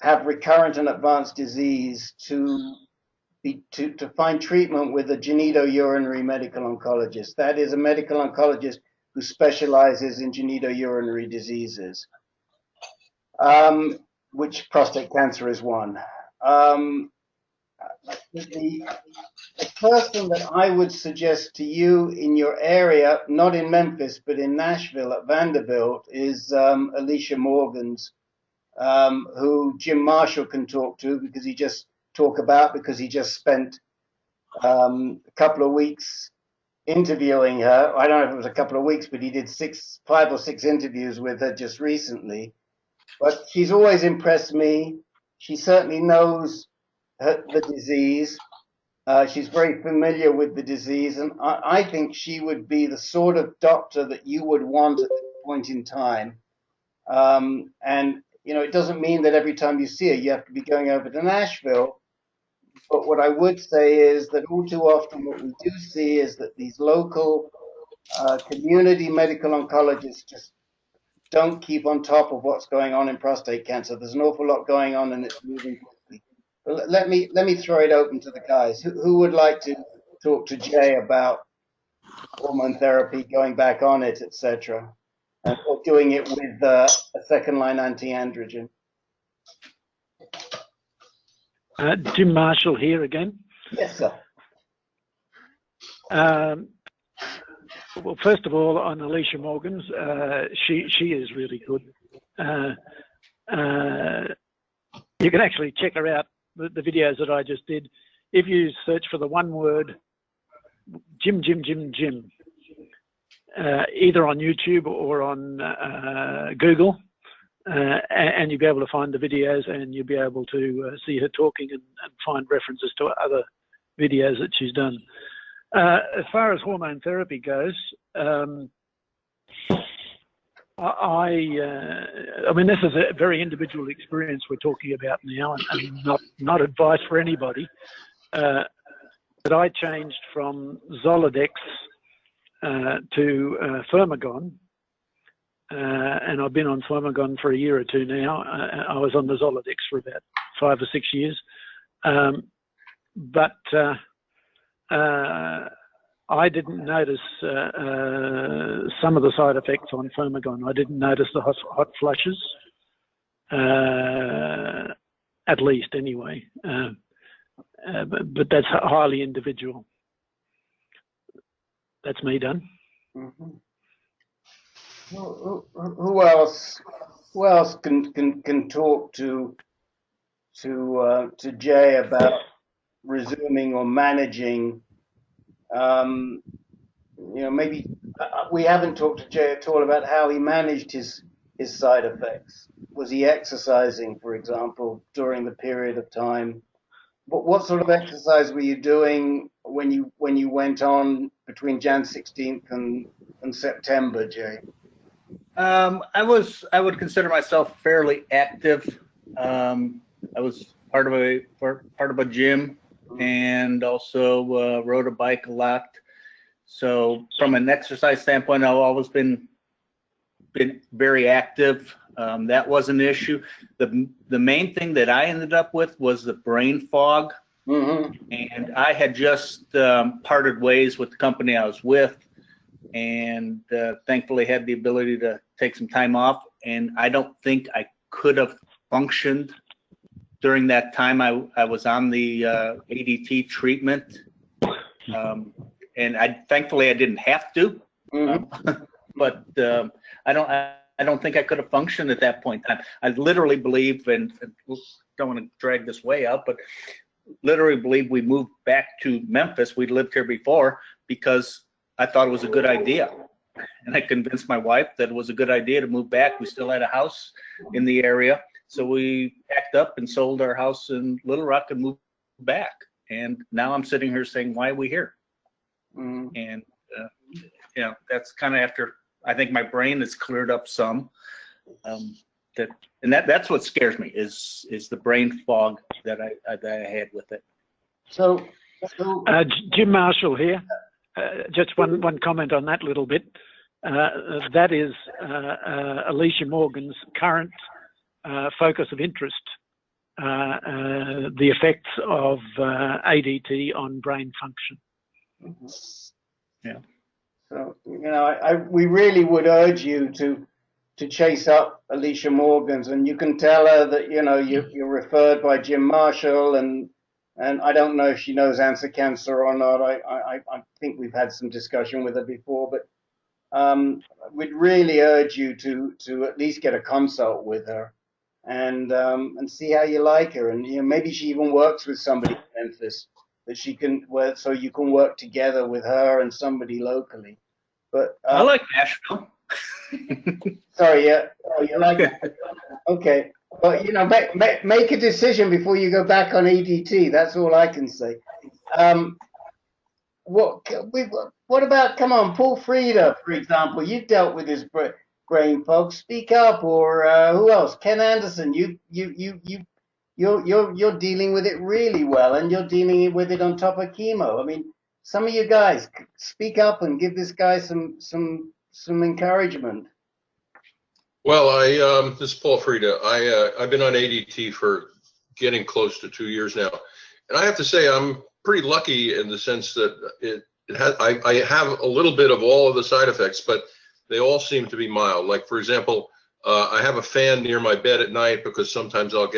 have recurrent and advanced disease to find treatment with a genitourinary medical oncologist. That is a medical oncologist who specializes in genitourinary diseases. which prostate cancer is one. The person that I would suggest to you in your area, not in Memphis, but in Nashville at Vanderbilt, is Alicia Morgans, who Jim Marshall can talk to because he just spent a couple of weeks interviewing her. I don't know if it was a couple of weeks, but he did 5 or 6 interviews with her just recently. But she's always impressed me. She certainly knows the disease. She's very familiar with the disease, and I think she would be the sort of doctor that you would want at this point in time. And, it doesn't mean that every time you see her, you have to be going over to Nashville. But what I would say is that all too often what we do see is that these local community medical oncologists just don't keep on top of what's going on in prostate cancer. There's an awful lot going on and it's moving quickly. But let me throw it open to the guys. Who would like to talk to Jay about hormone therapy, going back on it, etc., or doing it with a second-line anti-androgen? Jim Marshall here again. Yes, sir. Well, first of all, on Alicia Morgans, she is really good. You can actually check her out, the videos that I just did. If you search for the one word, Jim, either on YouTube or on Google, and you'll be able to find the videos and you'll be able to see her talking and find references to other videos that she's done. As far as hormone therapy goes, I mean, this is a very individual experience we're talking about now, and not advice for anybody. But I changed from Zoladex to Firmagon, and I've been on Firmagon for a year or two now. I was on the Zoladex for about 5 or 6 years, but I didn't notice some of the side effects on Firmagon. I didn't notice the hot flushes, at least anyway. But that's highly individual. That's me done. Mm-hmm. Who else can talk to Jay about resuming or managing? Maybe we haven't talked to Jay at all about how he managed his side effects. Was he exercising, for example, during the period of time? What sort of exercise were you doing when you went on between Jan 16th and September, Jay? I would consider myself fairly active. I was part of a gym and also rode a bike a lot. So from an exercise standpoint, I've always been very active. That was an issue. The main thing that I ended up with was the brain fog. Mm-hmm. And I had just parted ways with the company I was with, and thankfully had the ability to take some time off. And I don't think I could have functioned during that time I was on the ADT treatment. And thankfully I didn't have to. Mm-hmm. But I don't think I could have functioned at that point in time. I literally believe, and don't want to drag this way out, but literally believe we moved back to Memphis. We'd lived here before because I thought it was a good idea. And I convinced my wife that it was a good idea to move back. We still had a house in the area. So we packed up and sold our house in Little Rock and moved back. And now I'm sitting here saying, why are we here? Mm-hmm. And, that's kind of after, I think my brain has cleared up some. That's what scares me is the brain fog that I had with it. So Jim Marshall here. Just one comment on that little bit. That is Alicia Morgan's current focus of interest, the effects of ADT on brain function. Mm-hmm. Yeah. So we really would urge you to to chase up Alicia Morgans, and you can tell her that you're referred by Jim Marshall, and I don't know if she knows Answer Cancer or not. I think we've had some discussion with her before, but we'd really urge you to at least get a consult with her and see how you like her, and maybe she even works with somebody in Memphis that she can so you can work together with her and somebody locally. But I like Nashville. Sorry, yeah. Oh, you like it? Okay. Well, make a decision before you go back on EDT. That's all I can say. What about, come on, Paul Frieda, for example? You've dealt with his brain fog. Speak up, or who else? Ken Anderson. You're dealing with it really well, and you're dealing with it on top of chemo. I mean, some of you guys speak up and give this guy some encouragement. Well, this is Paul Frieda. I've been on ADT for getting close to 2 years now, and I have to say I'm pretty lucky in the sense that I have a little bit of all of the side effects, but they all seem to be mild. Like, for example, I have a fan near my bed at night because sometimes I'll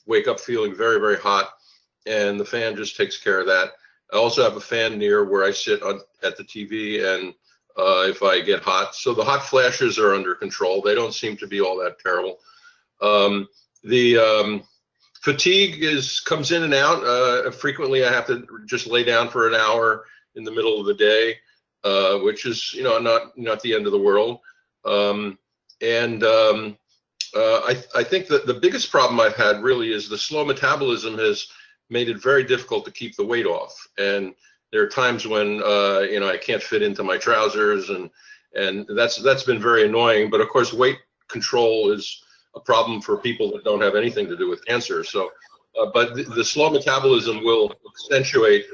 wake up feeling very, very hot, and the fan just takes care of that. I also have a fan near where I sit at the TV, and if I get hot. So the hot flashes are under control. They don't seem to be all that terrible. The fatigue comes in and out. Frequently I have to just lay down for an hour in the middle of the day, which is, not the end of the world. I think that the biggest problem I've had really is the slow metabolism has made it very difficult to keep the weight off. And there are times when I can't fit into my trousers, and that's been very annoying. But of course, weight control is a problem for people that don't have anything to do with cancer. So, but the slow metabolism will accentuate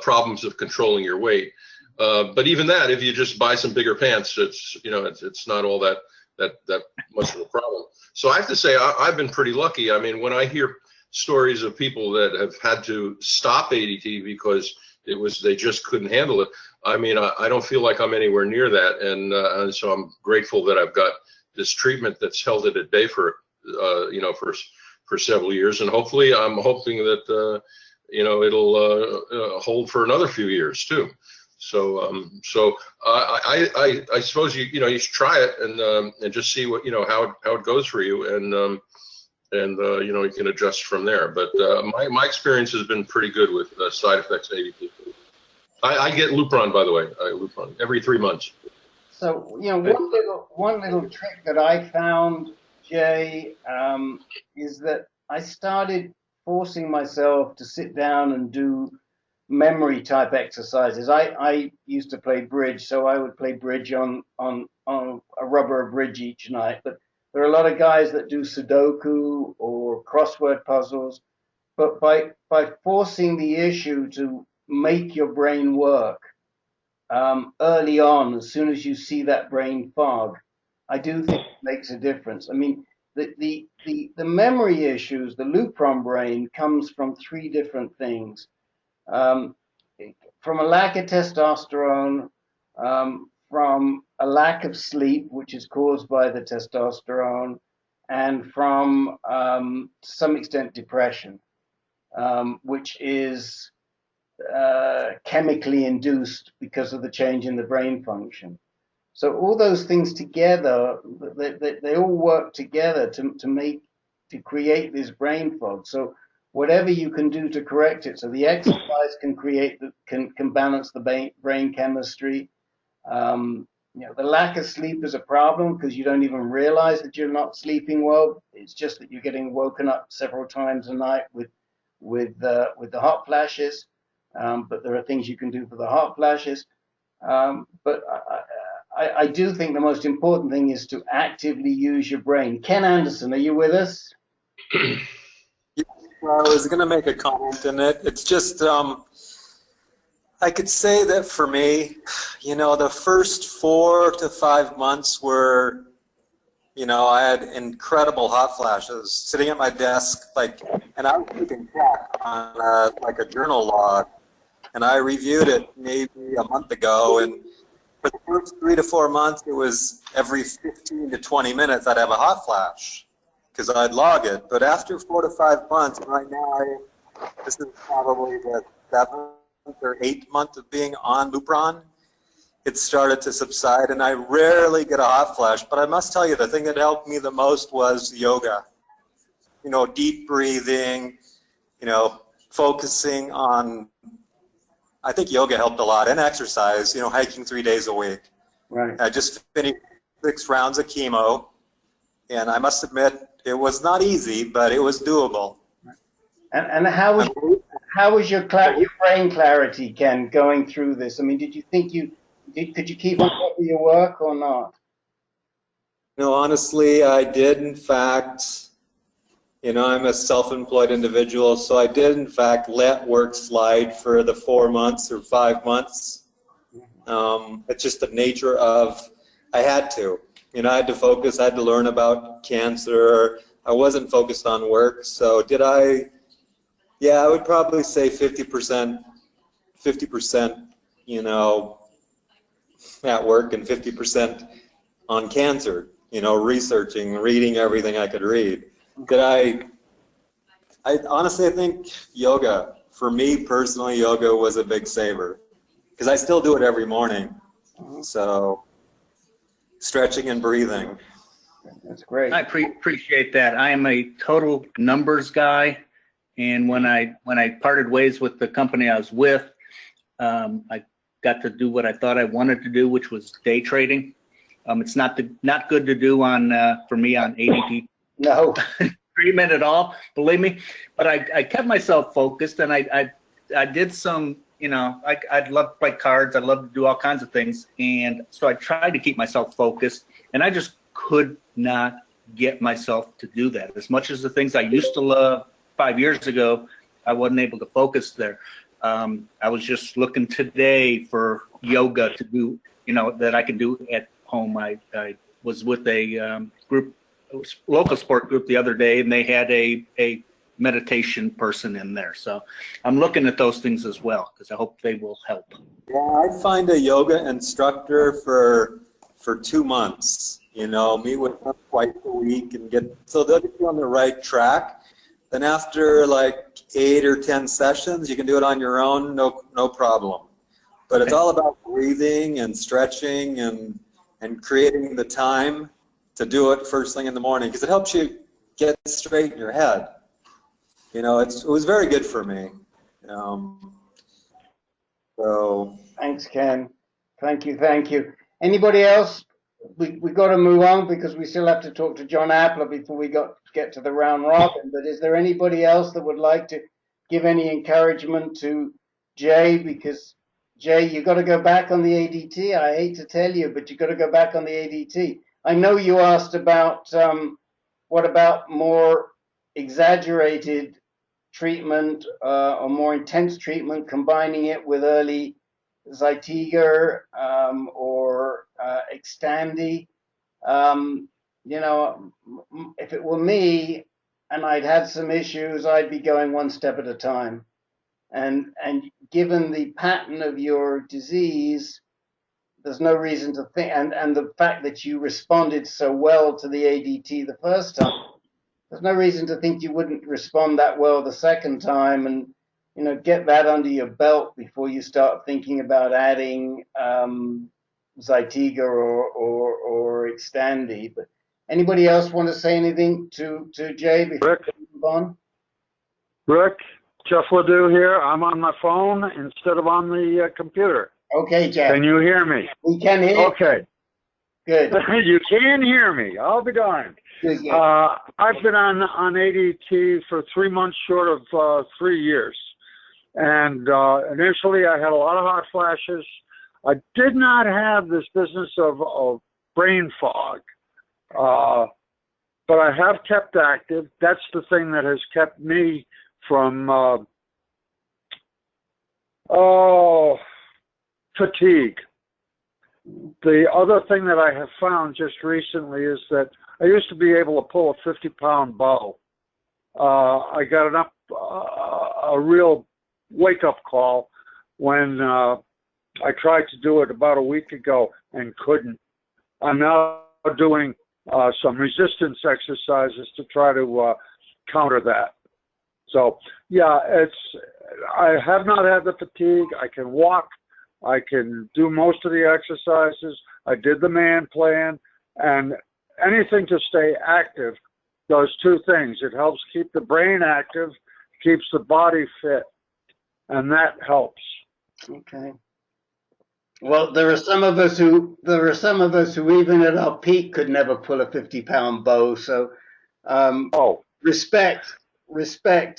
problems of controlling your weight. But even that, if you just buy some bigger pants, it's not all that much of a problem. So I have to say I've been pretty lucky. I mean, when I hear stories of people that have had to stop ADT because they just couldn't handle it. I mean, I don't feel like I'm anywhere near that, and so I'm grateful that I've got this treatment that's held it at bay for several years, and hopefully I'm hoping that it'll hold for another few years too. So I suppose you should try it and just see what how it goes for you, and you can adjust from there. But my experience has been pretty good with side effects of ADT. I get Lupron, by the way. Lupron every 3 months. So one little trick that I found, Jay, is that I started forcing myself to sit down and do memory type exercises. I used to play bridge, so I would play bridge on a rubber bridge each night. But there are a lot of guys that do Sudoku or crossword puzzles. But by forcing the issue to make your brain work early on, as soon as you see that brain fog, I do think it makes a difference. I mean, the memory issues, the Lupron brain, comes from 3 different things. From a lack of testosterone, from a lack of sleep, which is caused by the testosterone, and from to some extent depression, which is chemically induced because of the change in the brain function. So all those things together, they all work together to create this brain fog. So whatever you can do to correct it, so the exercise can balance the brain chemistry. The lack of sleep is a problem because you don't even realize that you're not sleeping well. It's just that you're getting woken up several times a night with the hot flashes. But there are things you can do for the hot flashes. But I do think the most important thing is to actively use your brain. Ken Anderson, are you with us? I was going to make a comment in it. It's just, I could say that for me, the first 4 to 5 months were, I had incredible hot flashes sitting at my desk, and I was keeping track on a journal log, and I reviewed it maybe a month ago, and for the first 3 to 4 months, it was every 15 to 20 minutes I'd have a hot flash because I'd log it. But after 4 to 5 months, and right now this is probably the 7th or 8th month of being on Lupron, it started to subside, and I rarely get a hot flash. But I must tell you, the thing that helped me the most was yoga. You know, deep breathing, you know, focusing on, I think yoga helped a lot, and exercise, you know, hiking 3 days a week. Right. I just finished 6 rounds of chemo, and I must admit, it was not easy, but it was doable. And how was your brain clarity, Ken, going through this? I mean, did you think could you keep on top of your work or not? No, honestly, I did, in fact, you know, I'm a self-employed individual, so I did, in fact, let work slide for the 4 months or 5 months. It's just the nature of, I had to. You know, I had to focus, I had to learn about cancer. I wasn't focused on work, so did I? Yeah, I would probably say 50%, you know, at work and 50% on cancer, you know, researching, reading everything I could read. Did I honestly, I think yoga, for me personally, yoga was a big saver because I still do it every morning. So stretching and breathing. That's great. I appreciate that. I am a total numbers guy, and when I parted ways with the company I was with, I got to do what I thought I wanted to do, which was day trading. It's not good to do on for me on ADT. No. Treatment at all, believe me. But I kept myself focused, and I did some, you know, I'd love to play cards. I'd love to do all kinds of things, and so I tried to keep myself focused, and I just could not get myself to do that. As much as the things I used to love 5 years ago, I wasn't able to focus there. I was just looking today for yoga to do, you know, that I can do at home. I was with a group, local sport group the other day, and they had a meditation person in there. So I'm looking at those things as well because I hope they will help. Yeah, I'd find a yoga instructor for 2 months. You know, meet with them twice a week and so they'll get you on the right track. Then after like 8 or 10 sessions, you can do it on your own, no problem. But it's all about breathing and stretching and creating the time to do it first thing in the morning because it helps you get straight in your head. You know, it was very good for me. So thanks, Ken. Thank you. Anybody else? We got to move on because we still have to talk to John Appler before we get to the round robin. But is there anybody else that would like to give any encouragement to Jay? Because Jay, you got to go back on the ADT. I hate to tell you, but you got to go back on the ADT. I know you asked about what about more exaggerated treatment or more intense treatment, combining it with early Zytiga or Xtandi. You know, if it were me and I'd had some issues, I'd be going one step at a time. And given the pattern of your disease, there's no reason to think, and the fact that you responded so well to the ADT the first time, there's no reason to think you wouldn't respond that well the second time, and you know, get that under your belt before you start thinking about adding Zytiga or Xtandi. But anybody else want to say anything to Jay before we move on? Rick, Jeff Ledoux here. I'm on my phone instead of on the computer. Okay, Jeff. Can you hear me? We can hear you. Okay. Good. You can hear me. I'll be darned. Good, yeah. I've been on ADT for 3 months short of 3 years. And initially I had a lot of hot flashes. I did not have this business of brain fog. But I have kept active. That's the thing that has kept me from fatigue. The other thing that I have found just recently is that I used to be able to pull a 50-pound bow. I got a real wake-up call when I tried to do it about a week ago and couldn't. I'm now doing some resistance exercises to try to counter that. So yeah, I have not had the fatigue. I can walk. I can do most of the exercises. I did the man plan, and anything to stay active does two things. It helps keep the brain active, keeps the body fit, and that helps. Okay. Well, there are some of us who even at our peak could never pull a 50-pound bow. So, respect.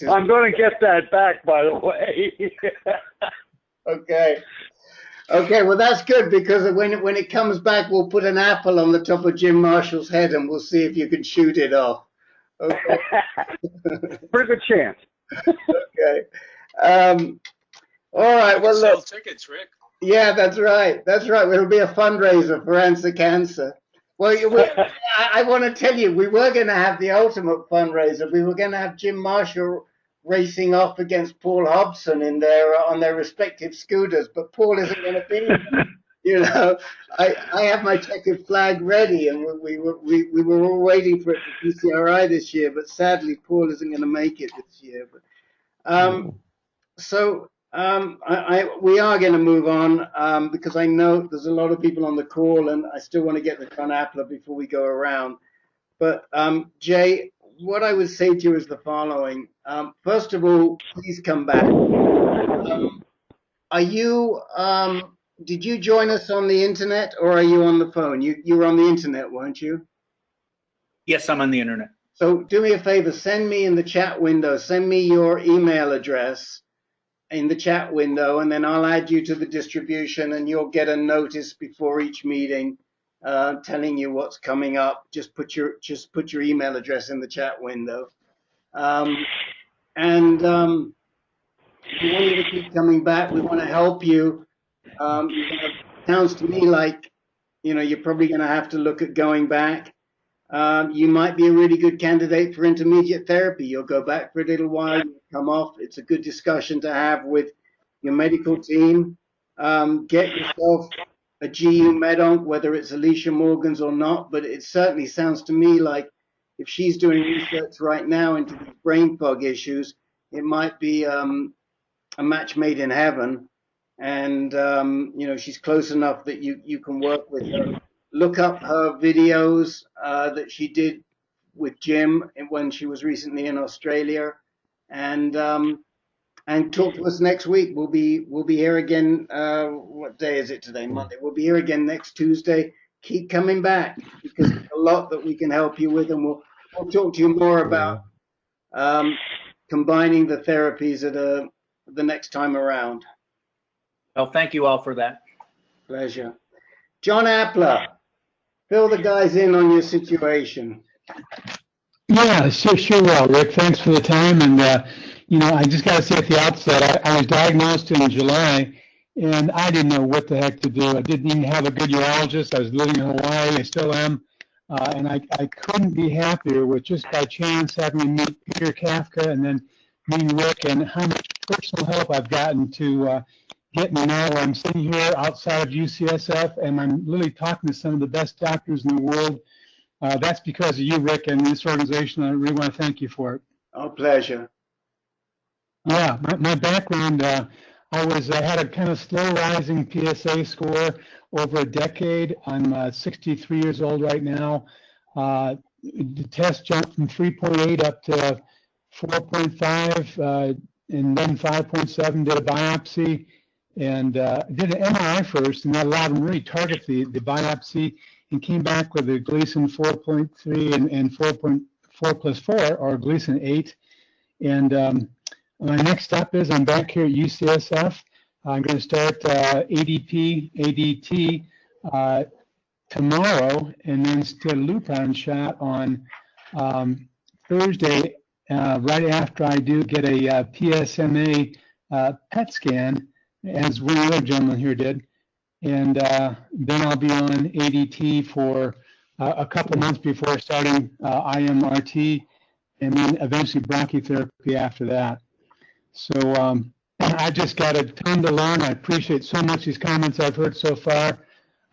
I'm going to get that back, by the way. Okay. Well, that's good, because when it comes back, we'll put an apple on the top of Jim Marshall's head, and we'll see if you can shoot it off. Okay. Pretty good chance. Okay. All right. Well, sell look. tickets, Rick. Yeah, that's right. It'll be a fundraiser for Answer Cancer. Well, I want to tell you, we were going to have the ultimate fundraiser. We were going to have Jim Marshall racing off against Paul Hobson on their respective scooters, but Paul isn't going to be. You know, I have my checkered flag ready, and we were all waiting for it for PCRI this year, but sadly Paul isn't going to make it this year. But we are going to move on because I know there's a lot of people on the call, and I still want to get the John Appler before we go around. But Jay, what I would say to you is the following. First of all, please come back. Did you join us on the internet, or are you on the phone? You were on the internet, weren't you? Yes, I'm on the internet. So do me a favor, send me in the chat window, send me your email address in the chat window, and then I'll add you to the distribution, and you'll get a notice before each meeting telling you what's coming up. Just put your email address in the chat window. We want you to keep coming back. We want to help you. It sounds to me like, you're probably going to have to look at going back. You might be a really good candidate for intermediate therapy. You'll go back for a little while, you'll come off. It's a good discussion to have with your medical team. Get yourself a GU med-onc, whether it's Alicia Morgan's or not, but it certainly sounds to me like if she's doing research right now into these brain fog issues, it might be a match made in heaven. And, she's close enough that you can work with her. Look up her videos that she did with Jim when she was recently in Australia, and talk to us next week. We'll be here again. What day is it today? Monday. We'll be here again next Tuesday. Keep coming back, because there's a lot that we can help you with, and we'll talk to you more about combining the therapies at the next time around. Well, thank you all for that. Pleasure. John Appler, fill the guys in on your situation. Yeah, sure will, Rick. Thanks for the time. And, I just got to say at the outset, I was diagnosed in July, and I didn't know what the heck to do. I didn't even have a good urologist. I was living in Hawaii. I still am. And I couldn't be happier with just by chance having to meet Peter Kafka and then meeting Rick, and how much personal help I've gotten to get me now where I'm sitting here outside of UCSF, and I'm literally talking to some of the best doctors in the world. That's because of you, Rick, and this organization. I really want to thank you for it. Oh, pleasure. Yeah, my background, I had a kind of slow rising PSA score over a decade. I'm 63 years old right now. The test jumped from 3.8 up to 4.5, and then 5.7, did a biopsy, and did an MRI first, and that allowed them to really target the biopsy, and came back with a Gleason 4.3 and 4.4 plus 4, or Gleason 8. And my next step is I'm back here at UCSF. I'm going to start ADT tomorrow, and then get a Lupron shot on Thursday, right after I do get a PSMA PET scan, as one other gentleman here did. And then I'll be on ADT for a couple of months before starting IMRT, and then eventually brachytherapy after that. So I just got a ton to learn. I appreciate so much these comments I've heard so far.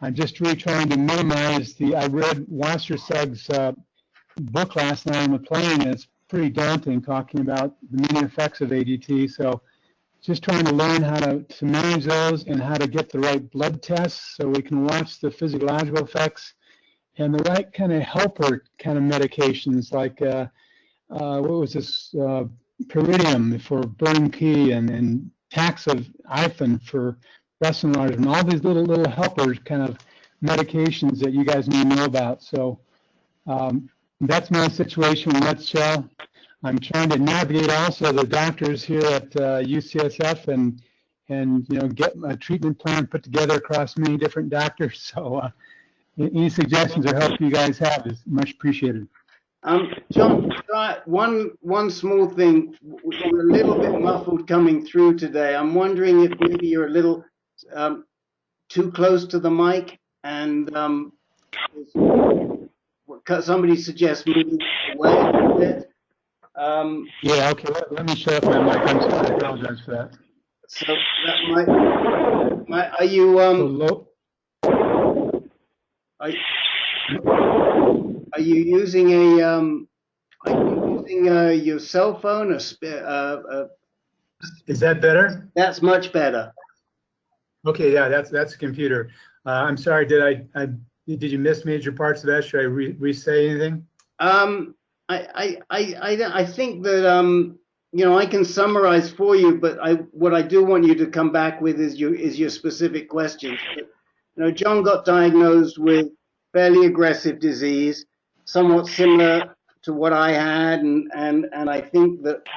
I'm just really trying to minimize I read Wassersug's book last night on the plane, and it's pretty daunting talking about the many effects of ADT. So just trying to learn how to manage those and how to get the right blood tests so we can watch the physiological effects and the right kind of helper kind of medications like, what was this, Pyridium for burning pee and Taxophene for breast enlargement, all these little helpers kind of medications that you guys need to know about. So that's my situation in a nutshell. I'm trying to navigate also the doctors here at UCSF and get a treatment plan put together across many different doctors. So any suggestions or help you guys have is much appreciated. John, one small thing. You're a little bit muffled coming through today. I'm wondering if maybe you're a little too close to the mic, and somebody suggests moving away a little bit. Yeah, okay, let me shut up my mic. I'm sorry, I apologize for that. So that might are you are you using your cell phone or Is that better? That's much better. Okay, yeah, that's a computer. I'm sorry, did you miss major parts of that? Should I re-say anything? I think that I can summarize for you, but what I do want you to come back with is your specific questions. John got diagnosed with fairly aggressive disease, somewhat similar to what I had, and I think that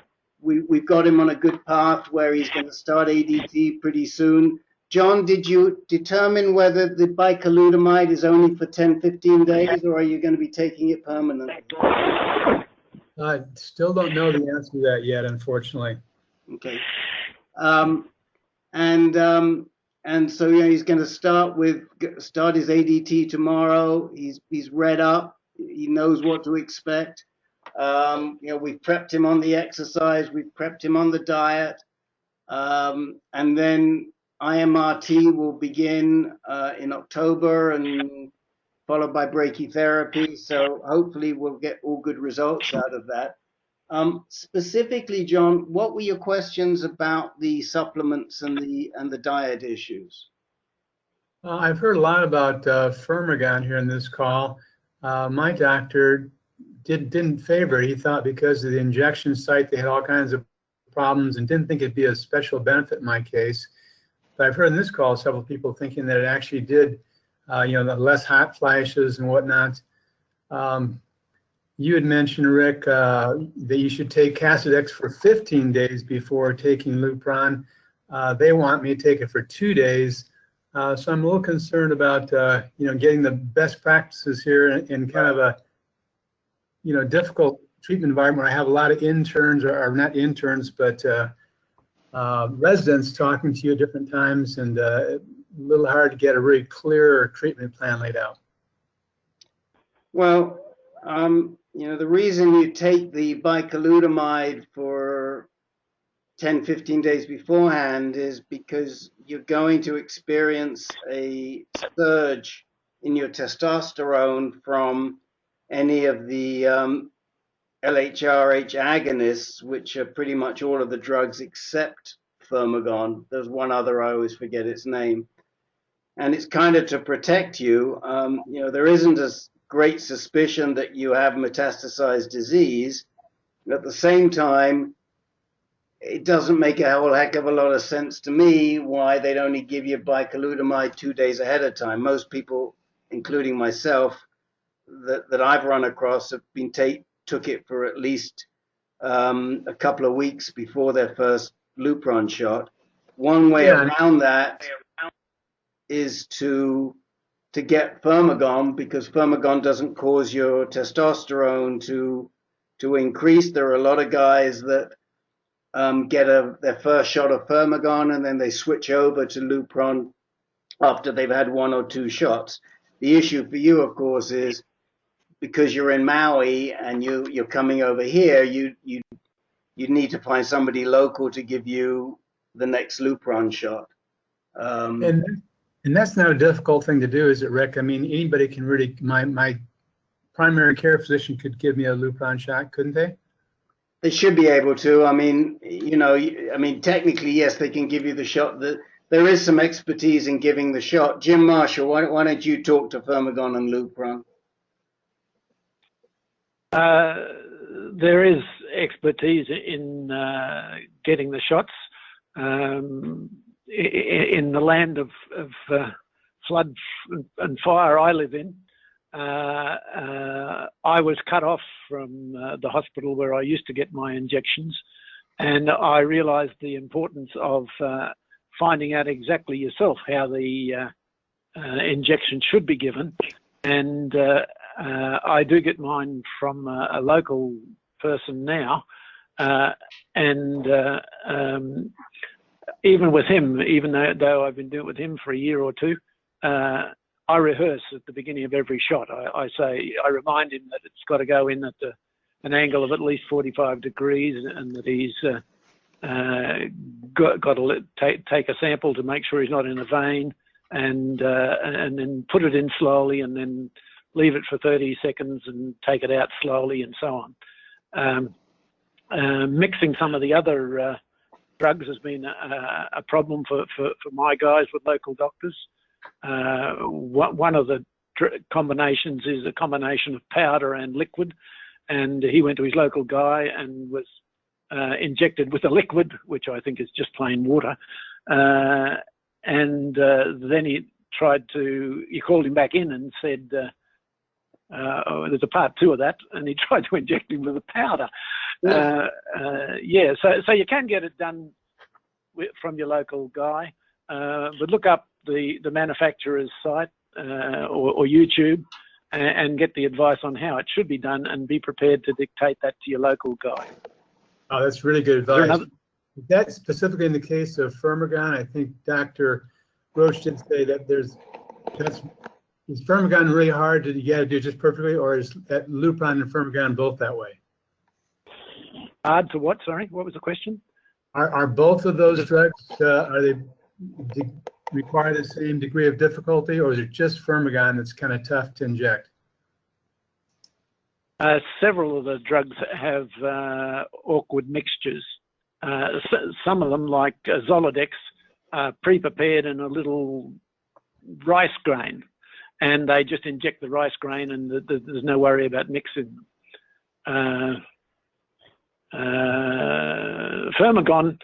we've got him on a good path where he's going to start ADT pretty soon. John, did you determine whether the bicalutamide is only for 10-15 days, or are you going to be taking it permanently? I still don't know the answer to that yet, unfortunately. Okay. And so he's going to start his ADT tomorrow. He's read up. He knows what to expect. We've prepped him on the exercise. We've prepped him on the diet. And then IMRT will begin in October and followed by brachytherapy. So hopefully we'll get all good results out of that. Specifically, John, what were your questions about the supplements and the diet issues? I've heard a lot about Firmagon here in this call. My doctor didn't favor it. He thought because of the injection site, they had all kinds of problems and didn't think it'd be a special benefit in my case. But I've heard in this call several people thinking that it actually did, the less hot flashes and whatnot. You had mentioned, Rick, that you should take Casodex for 15 days before taking Lupron. They want me to take it for 2 days. So I'm a little concerned about, getting the best practices here in kind of a, difficult treatment environment where I have a lot of interns, or not interns, but residents talking to you at different times, and a little hard to get a really clear treatment plan laid out. Well, the reason you take the bicalutamide for 10-15 days beforehand is because you're going to experience a surge in your testosterone from any of the LHRH agonists, which are pretty much all of the drugs except Firmagon. There's one other, I always forget its name. And it's kind of to protect you. There isn't a great suspicion that you have metastasized disease. And at the same time, it doesn't make a whole heck of a lot of sense to me why they'd only give you bicalutamide 2 days ahead of time. Most people, including myself, that I've run across have been took it for at least a couple of weeks before their first Lupron shot. One way around that is to get Firmagon, because Firmagon doesn't cause your testosterone to increase. There are a lot of guys that get their first shot of Firmagon and then they switch over to Lupron after they've had 1 or 2 shots. The issue for you, of course, is because you're in Maui and you're coming over here, you need to find somebody local to give you the next Lupron shot. And that's not a difficult thing to do, is it, Rick? I mean, anybody can really, my primary care physician could give me a Lupron shot, couldn't they? They should be able to. I mean, you know, I mean, technically, yes, they can give you the shot. There is some expertise in giving the shot. Jim Marshall, why don't you talk to Firmagon and Lupron? There is expertise in getting the shots. In the land of flood and fire I live in, I was cut off from the hospital where I used to get my injections, and I realised the importance of finding out exactly yourself how the injection should be given. And I do get mine from a local person now, and even with him, even though I've been doing it with him for a year or two, I rehearse at the beginning of every shot. I remind him that it's got to go in at an angle of at least 45 degrees, and that he's got to take a sample to make sure he's not in a vein, and then put it in slowly, and then leave it for 30 seconds and take it out slowly, and so on. Mixing some of the other drugs has been a problem for my guys with local doctors. One of the combinations is a combination of powder and liquid, and he went to his local guy and was injected with a liquid, which I think is just plain water. And then he called him back in and said, there's a part 2 of that, and he tried to inject him with a powder. So you can get it done from your local guy, but look up the manufacturer's site or YouTube and get the advice on how it should be done, and be prepared to dictate that to your local guy. Oh, that's really good advice. That's specifically in the case of Firmagon. I think Dr. Roche did say that is Firmagon really hard to do just perfectly, or is that Lupron and Firmagon both that way? Hard to what? Sorry, what was the question? Are both of those drugs, require the same degree of difficulty, or is it just Firmagon that's kind of tough to inject? Several of the drugs have awkward mixtures. Some of them, like Zoladex, are pre-prepared in a little rice grain, and they just inject the rice grain, and there's no worry about mixing. Firmagon,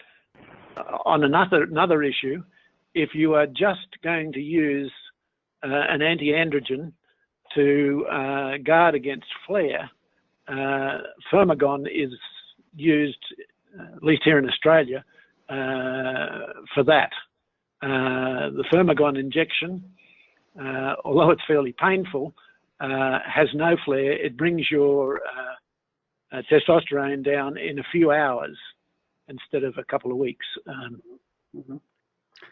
on another issue, if you are just going to use an anti-androgen to guard against flare, Firmagon is used, at least here in Australia, for that. The Firmagon injection, although it's fairly painful, has no flare. It brings your testosterone down in a few hours instead of a couple of weeks.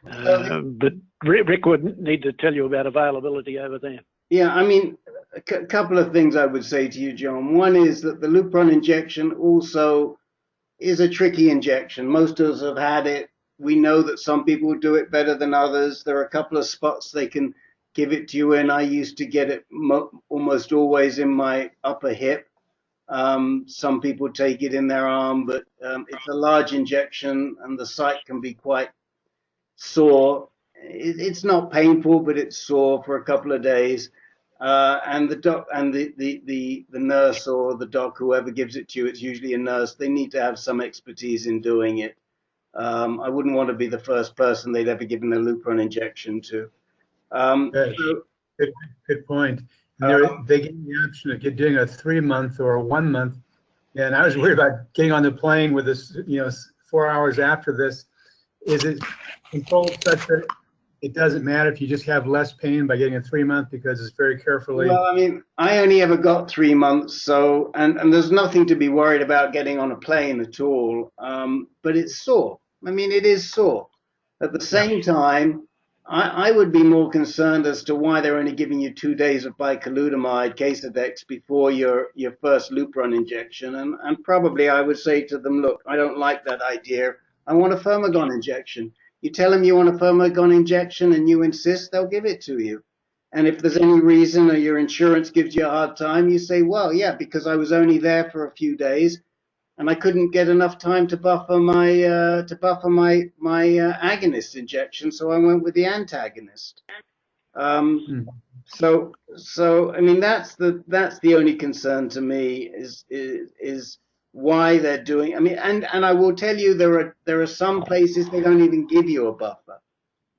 But Rick would need to tell you about availability over there. Yeah, I mean, a couple of things I would say to you, John. One is that the Lupron injection also is a tricky injection. Most of us have had it. We know that some people do it better than others. There are a couple of spots they can give it to you in. I used to get it almost always in my upper hip. Some people take it in their arm, but it's a large injection and the site can be quite sore. It's not painful, but it's sore for a couple of days. And the nurse or the doc, whoever gives it to you, it's usually a nurse. They need to have some expertise in doing it. I wouldn't want to be the first person they'd ever given a Lupron injection to. Good point. And they gave me the option of doing a 3-month or a 1 month, and I was worried about getting on the plane with this, 4 hours after this. Is it controlled such that it doesn't matter if you just have less pain by getting a 3-month because it's very carefully? Well, I mean, I only ever got 3 months, so and there's nothing to be worried about getting on a plane at all. But it's sore. I mean, it is sore. At the same time, I would be more concerned as to why they're only giving you 2 days of bicalutamide, Casedex, before your first Lupron injection. And probably I would say to them, look, I don't like that idea. I want a Firmagon injection. You tell them you want a Firmagon injection and you insist, they'll give it to you. And if there's any reason or your insurance gives you a hard time, you say, well, yeah, because I was only there for a few days and I couldn't get enough time to buffer my agonist injection, so I went with the antagonist. So I mean, that's the only concern to me is why they're doing. I mean, and I will tell you, there are some places they don't even give you a buffer,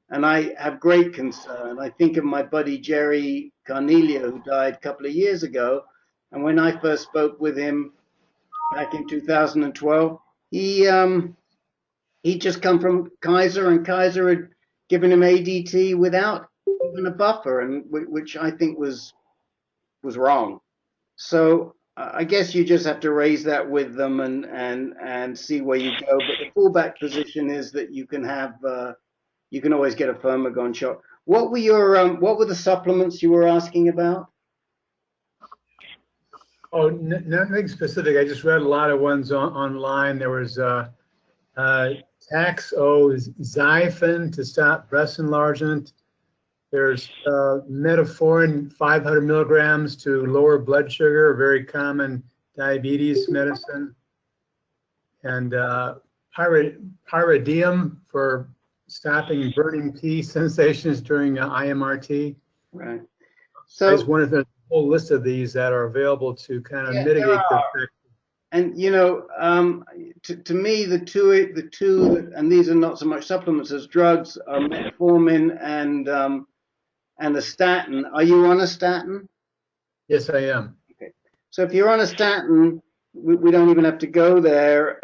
and I have great concern. I think of my buddy Jerry Carnelio, who died a couple of years ago, and when I first spoke with him back in 2012, he just come from Kaiser, and Kaiser had given him ADT without even a buffer, and which I think was wrong. So I guess you just have to raise that with them and see where you go. But the fallback position is that you can have you can always get a Firmagon shot. What were the supplements you were asking about? Oh, nothing specific. I just read a lot of ones online. There was Taxoxifen to stop breast enlargement. There's metformin, 500 milligrams to lower blood sugar, a very common diabetes medicine. And pyridium for stopping burning pee sensations during IMRT. Right. So I just wonder if there's a whole list of these that are available to kind of mitigate the effect. And you know, to me, the two, and these are not so much supplements as drugs, are metformin and a statin. Are you on a statin? Yes, I am. Okay. So if you're on a statin, we don't even have to go there.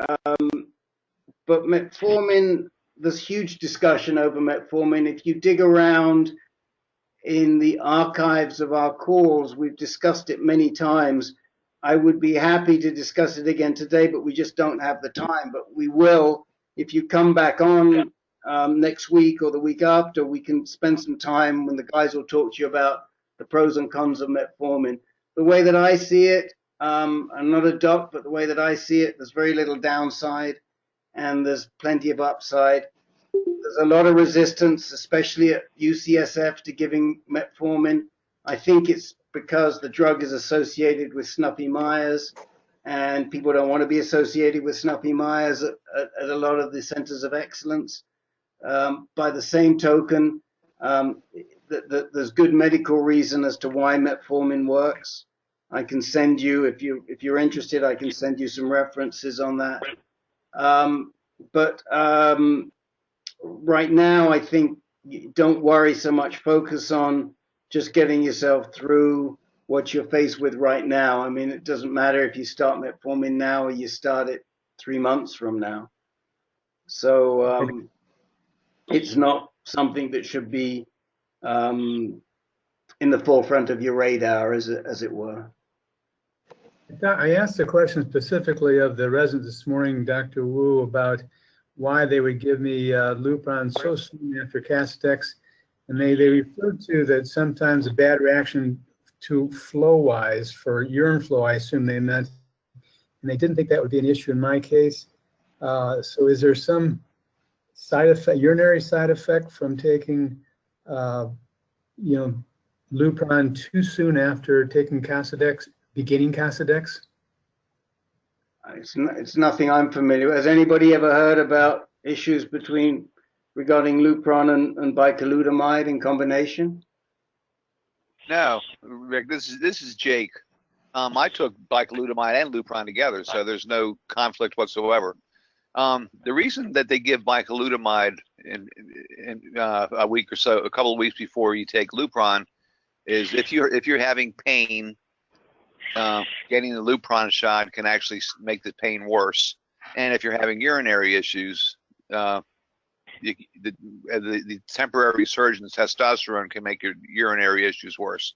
But metformin, there's huge discussion over metformin. If you dig around in the archives of our calls, we've discussed it many times. I would be happy to discuss it again today, but we just don't have the time. But we will. If you come back on next week or the week after, we can spend some time when the guys will talk to you about the pros and cons of metformin. The way that I see it, I'm not a doc, but the way that I see it, there's very little downside and there's plenty of upside. There's a lot of resistance, especially at UCSF, to giving metformin. I think it's because the drug is associated with Snuffy Myers, and people don't want to be associated with Snuffy Myers at a lot of the centers of excellence. By the same token, there's good medical reason as to why metformin works. I can send you, if you're interested, I can send you some references on that. But right now, I think don't worry so much. Focus on just getting yourself through what you're faced with right now. I mean, it doesn't matter if you start metformin now or you start it 3 months from now. So it's not something that should be in the forefront of your radar, as it were. I asked a question specifically of the resident this morning, Dr. Wu, about why they would give me Lupron so soon after Castex. And they referred to that sometimes a bad reaction to flow-wise, for urine flow, I assume they meant, and they didn't think that would be an issue in my case. So is there some side effect, urinary side effect from taking, Lupron too soon after taking Castex, beginning Castex? It's nothing I'm familiar with. Has anybody ever heard about issues regarding Lupron and bicalutamide in combination? No, Rick, this is Jake. I took bicalutamide and Lupron together, so there's no conflict whatsoever. The reason that they give bicalutamide in a week or so, a couple of weeks before you take Lupron, is if you're having pain, getting the Lupron shot can actually make the pain worse. And if you're having urinary issues, the temporary surge in testosterone can make your urinary issues worse.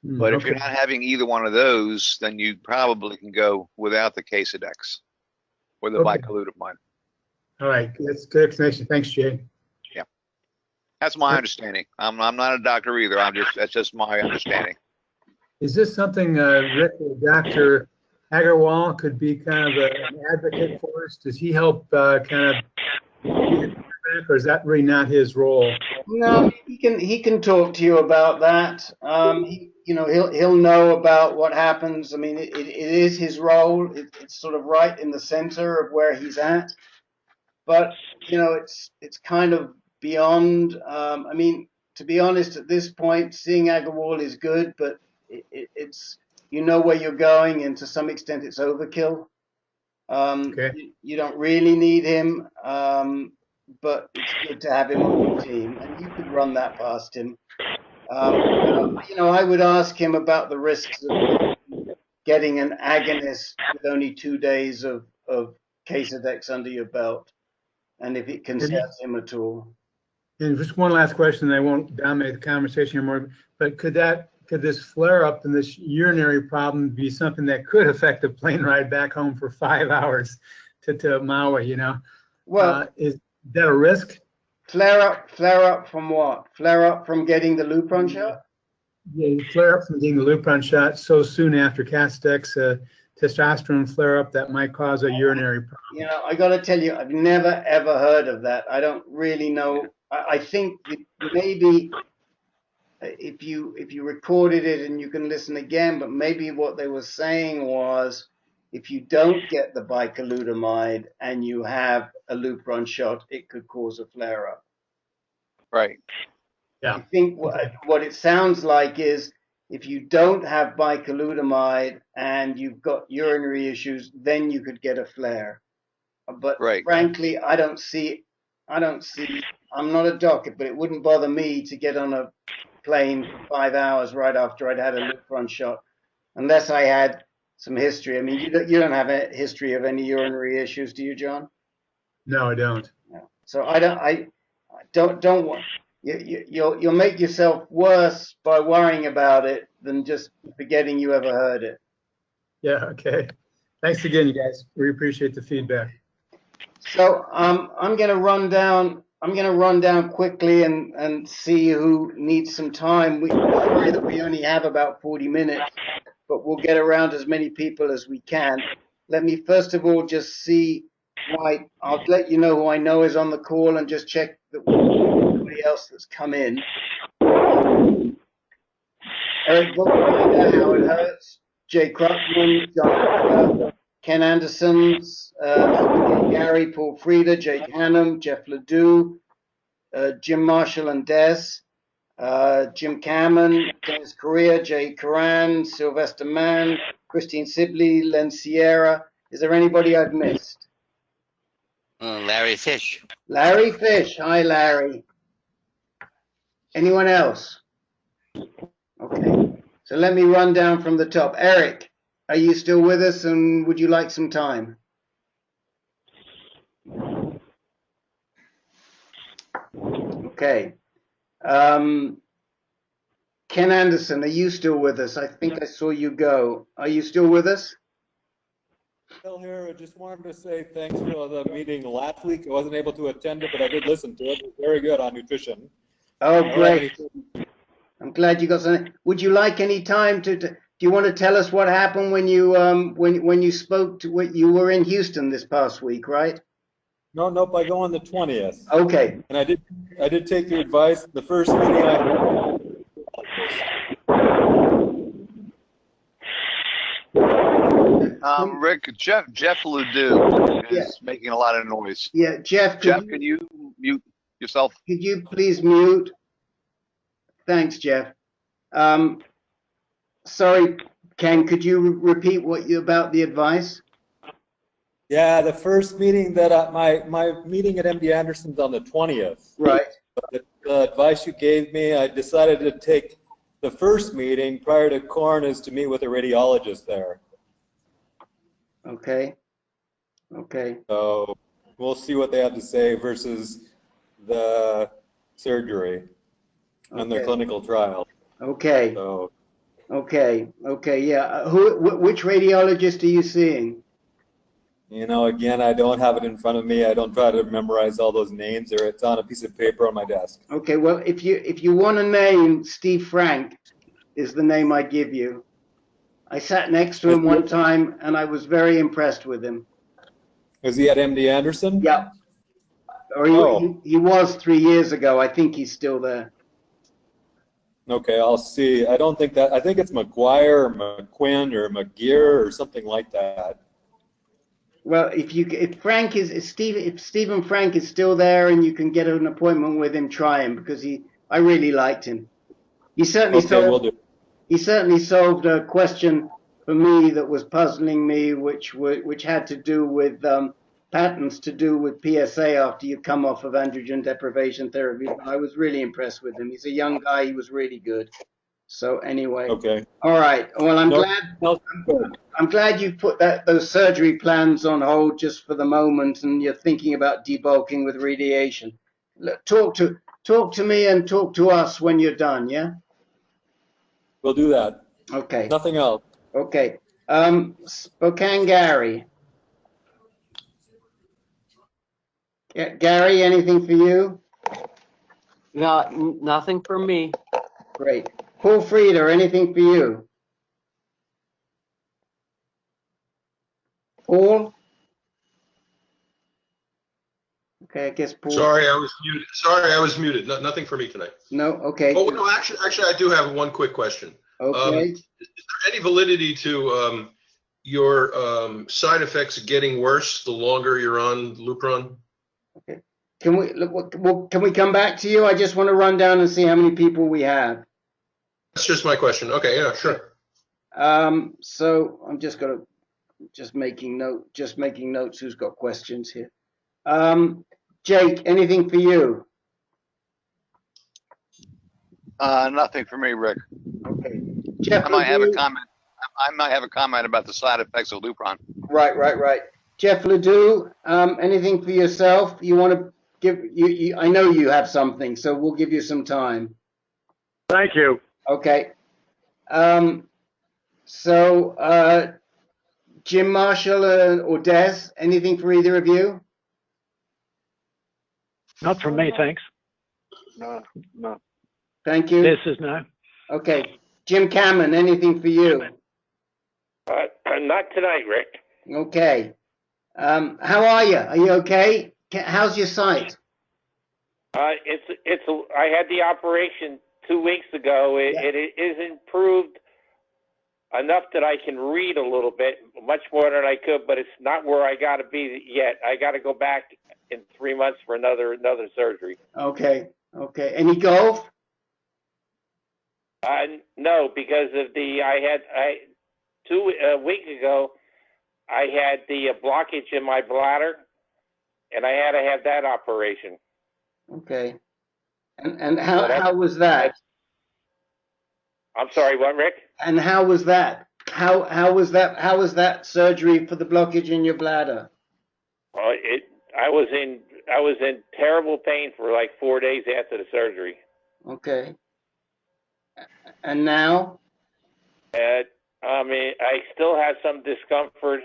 But if you're not having either one of those, then you probably can go without the Casedex or the bicalutamide. All right, that's good explanation. Thanks, Jay. Yeah, that's my understanding. I'm not a doctor either. That's just my understanding. Is this something, Rick, the doctor Agarwal could be kind of an advocate for us? Does he help kind of be the quarterback, or is that really not his role? No, he can talk to you about that. He'll know about what happens. I mean, it is his role. It's sort of right in the center of where he's at. But it's kind of beyond. I mean, to be honest, at this point, seeing Agarwal is good, but it's where you're going, and to some extent, it's overkill. Okay. You don't really need him, but it's good to have him on your team, and you could run that past him. I would ask him about the risks of getting an agonist with only 2 days of Casedex under your belt, and if it concerns him at all. And just one last question, I won't dominate the conversation anymore, but could this flare up and this urinary problem be something that could affect a plane ride back home for 5 hours to Maui, Well, is that a risk? Flare up from what? Flare up from getting the Lupron shot? Yeah, flare up from getting the Lupron shot so soon after Castex, testosterone flare up that might cause a urinary problem. I got to tell you, I've never ever heard of that. I don't really know. I think that maybe if you recorded it and you can listen again, but maybe what they were saying was, if you don't get the bicalutamide and you have a Lupron shot, it could cause a flare-up. Right. Yeah. I think what it sounds like is, if you don't have bicalutamide and you've got urinary issues, then you could get a flare. But frankly, I don't see. I'm not a doctor, but it wouldn't bother me to get on a plane for 5 hours right after I'd had a Lupron shot, unless I had some history. I mean, you don't have a history of any urinary issues, do you, John? No, I don't. No. So I don't want. You'll make yourself worse by worrying about it than just forgetting you ever heard it. Yeah. Okay. Thanks again, you guys. We appreciate the feedback. So I'm going to run down quickly and see who needs some time. We only have about 40 minutes, but we'll get around as many people as we can. Let me first of all just see I'll let you know who I know is on the call, and just check that everybody else that's come in. Eric Buckner, Howard Hertz, Jay Krupman, John Ken Andersons, Gary, Paul Frieda, Jake Hannum, Jeff Ledoux, Jim Marshall and Des, Jim Cameron, Dennis Correa, Jay Curran, Sylvester Mann, Christine Sibley, Len Sierra. Is there anybody I've missed? Larry Fish. Larry Fish. Hi, Larry. Anyone else? Okay. So let me run down from the top. Eric, are you still with us, and would you like some time? Okay. Ken Anderson, are you still with us? I think I saw you go. Are you still with us? Still here. I just wanted to say thanks for the meeting last week. I wasn't able to attend it, but I did listen to it. It was very good on nutrition. Oh, great. I'm glad you got something. Would you like any time do you want to tell us what happened when you when you spoke to you were in Houston this past week, right? No, nope. I go on the 20th. Okay. And I did take your advice. The first meeting Rick, Jeff Ledoux is making a lot of noise. Yeah, Jeff. Can you mute yourself? Could you please mute? Thanks, Jeff. Sorry, Ken. Could you repeat about the advice? Yeah, the first meeting that my meeting at MD Anderson's on the 20th. Right. But the advice you gave me, I decided to take the first meeting prior to Corn is to meet with a radiologist there. Okay. Okay. So we'll see what they have to say versus the surgery and the clinical trial. Okay. So. Okay. Okay. Yeah. Which radiologist are you seeing? You know, again, I don't have it in front of me. I don't try to memorize all those names, or it's on a piece of paper on my desk. Okay. Well, if you want a name, Steve Frank is the name I give you. I sat next to him one time, and I was very impressed with him. Is he at MD Anderson? Yeah. Or he was 3 years ago. I think he's still there. Okay, I'll see. I don't think that. I think it's McGuire or McQuinn or McGear or something like that. Well, if Stephen Frank is still there and you can get an appointment with him, try him, because I really liked him. He certainly solved a question for me that was puzzling me, which had to do with patterns to do with PSA after you come off of androgen deprivation therapy. I was really impressed with him. He's a young guy. He was really good. So anyway. Okay. All right. Well, I'm glad you put those surgery plans on hold just for the moment, and you're thinking about debulking with radiation. Talk to me and talk to us when you're done. Yeah. We'll do that. Okay. Nothing else. Okay. Spokane Gary. Gary, anything for you? No, nothing for me. Great. Paul Frieder, anything for you? Paul? Okay, I guess Paul. Sorry, I was muted. Nothing for me tonight. No, okay. Oh no, actually, I do have one quick question. Okay. Is there any validity to your side effects getting worse the longer you're on Lupron? Okay. Can we come back to you? I just want to run down and see how many people we have. That's just my question. Okay, yeah, sure. So I'm just making notes who's got questions here. Jake, anything for you? Nothing for me, Rick. Okay. Jeff, I might have a comment. I might have a comment about the side effects of Lupron. Right. Jeff Ledoux, anything for yourself? You want to give? I know you have something, so we'll give you some time. Thank you. Okay. Jim Marshall or Des, anything for either of you? Not from me, thanks. No. Thank you. This is no. Okay. Jim Cameron, anything for you? Not tonight, Rick. Okay. How are you? Are you okay? How's your sight? I had the operation 2 weeks ago. It is improved enough that I can read a little bit, much more than I could, but it's not where I got to be yet. I got to go back in 3 months for another surgery. Okay. Any golf? No, because of I 2 weeks ago, I had the blockage in my bladder, and I had to have that operation. Okay. And how was that? I'm sorry, what, Rick? And how was that? How was that surgery for the blockage in your bladder? I was in terrible pain for like 4 days after the surgery. Okay. And now? I still have some discomfort,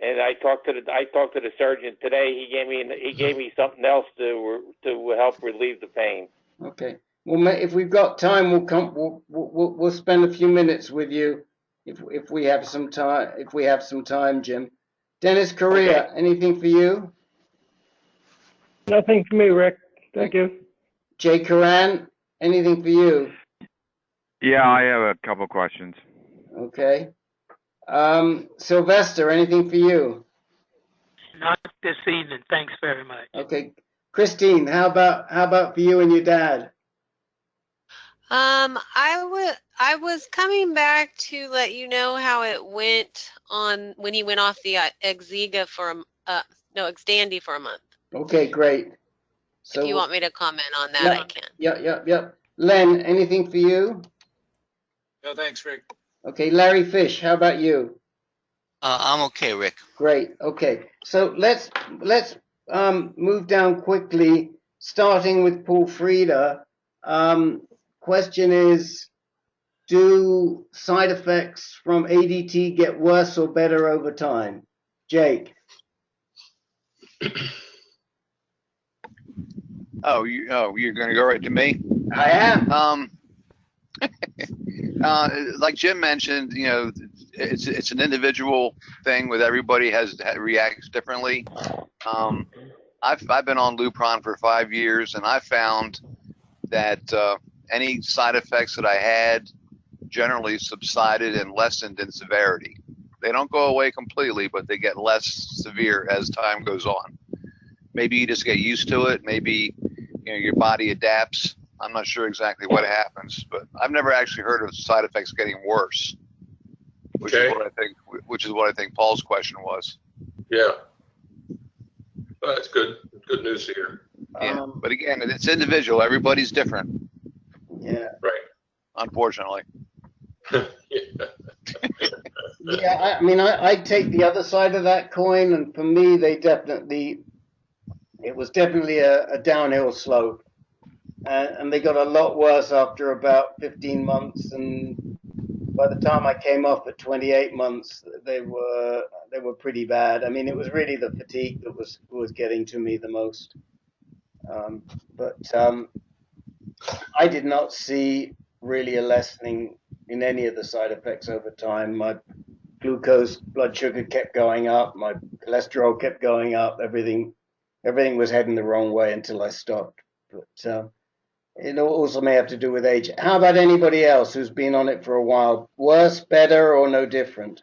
and I talked to the surgeon today. He gave me something else to help relieve the pain. Okay. Well, if we've got time, we'll spend a few minutes with you if we have some time. If we have some time, Jim. Dennis Correa, anything for you? Nothing for me, Rick. Thank you. Jay Curran, anything for you? Yeah, I have a couple questions. Okay. Sylvester, anything for you? Not this evening. Thanks very much. Okay. Christine, how about for you and your dad? I was coming back to let you know how it went on when he went off the Xtandi for a month. Okay, great. So if you want me to comment on that, I can. Yep. Len, anything for you? No, thanks, Rick. Okay, Larry Fish, how about you? I'm okay, Rick. Great. Okay, so let's move down quickly, starting with Paul Frieder. Question is, do side effects from ADT get worse or better over time? Jake. You're going to go right to me? I am. Like Jim mentioned, it's an individual thing with everybody reacts differently. I've been on Lupron for 5 years, and I found that any side effects that I had generally subsided and lessened in severity. They don't go away completely, but they get less severe as time goes on. Maybe you just get used to it. Maybe your body adapts. I'm not sure exactly what happens, but I've never actually heard of side effects getting worse, which is what I think Paul's question was. Yeah. Well, that's good. Good news to hear. Yeah, but again, it's individual. Everybody's different. Yeah. Right. Unfortunately. Yeah, I mean, I take the other side of that coin, and for me, it was definitely a downhill slope, and they got a lot worse after about 15 months, and by the time I came off at 28 months, they were pretty bad. I mean, it was really the fatigue that was getting to me the most. But I did not see really a lessening in any of the side effects over time. My glucose, blood sugar kept going up. My cholesterol kept going up. Everything was heading the wrong way until I stopped. But it also may have to do with age. How about anybody else who's been on it for a while? Worse, better, or no different?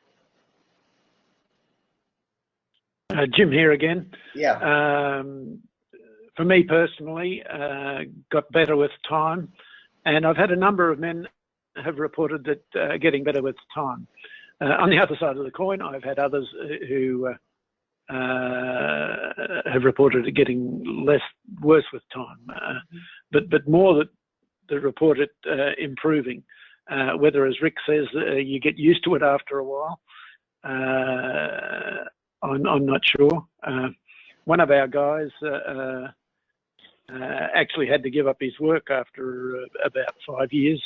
Jim here again. Yeah. For me personally, got better with time, and I've had a number of men have reported that getting better with time. On the other side of the coin, I've had others who have reported it getting worse with time, but more that report it improving. Whether, as Rick says, you get used to it after a while, I'm not sure. One of our guys actually had to give up his work after about 5 years.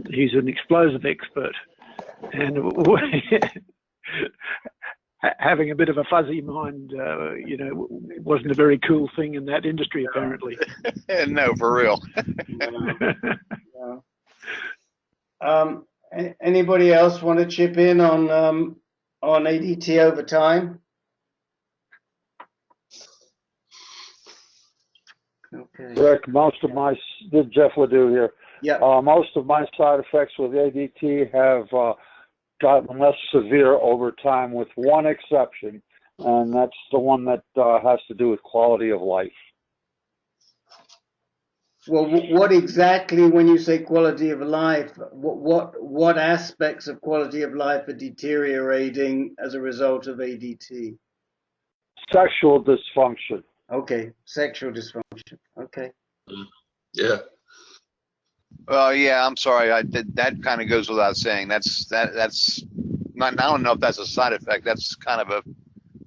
He's an explosive expert, and having a bit of a fuzzy mind, wasn't a very cool thing in that industry, apparently. No, for real. Anybody else want to chip in on ADT over time? Okay. Rick, this is Jeff Ledoux here. Yeah. Most of my side effects with ADT have gotten less severe over time, with one exception, and that's the one that has to do with quality of life. Well, what exactly, when you say quality of life, what aspects of quality of life are deteriorating as a result of ADT? Sexual dysfunction. Okay, sexual dysfunction. Okay. Yeah. Well, yeah, I'm sorry. That kind of goes without saying. That's not. I don't know if that's a side effect. That's kind of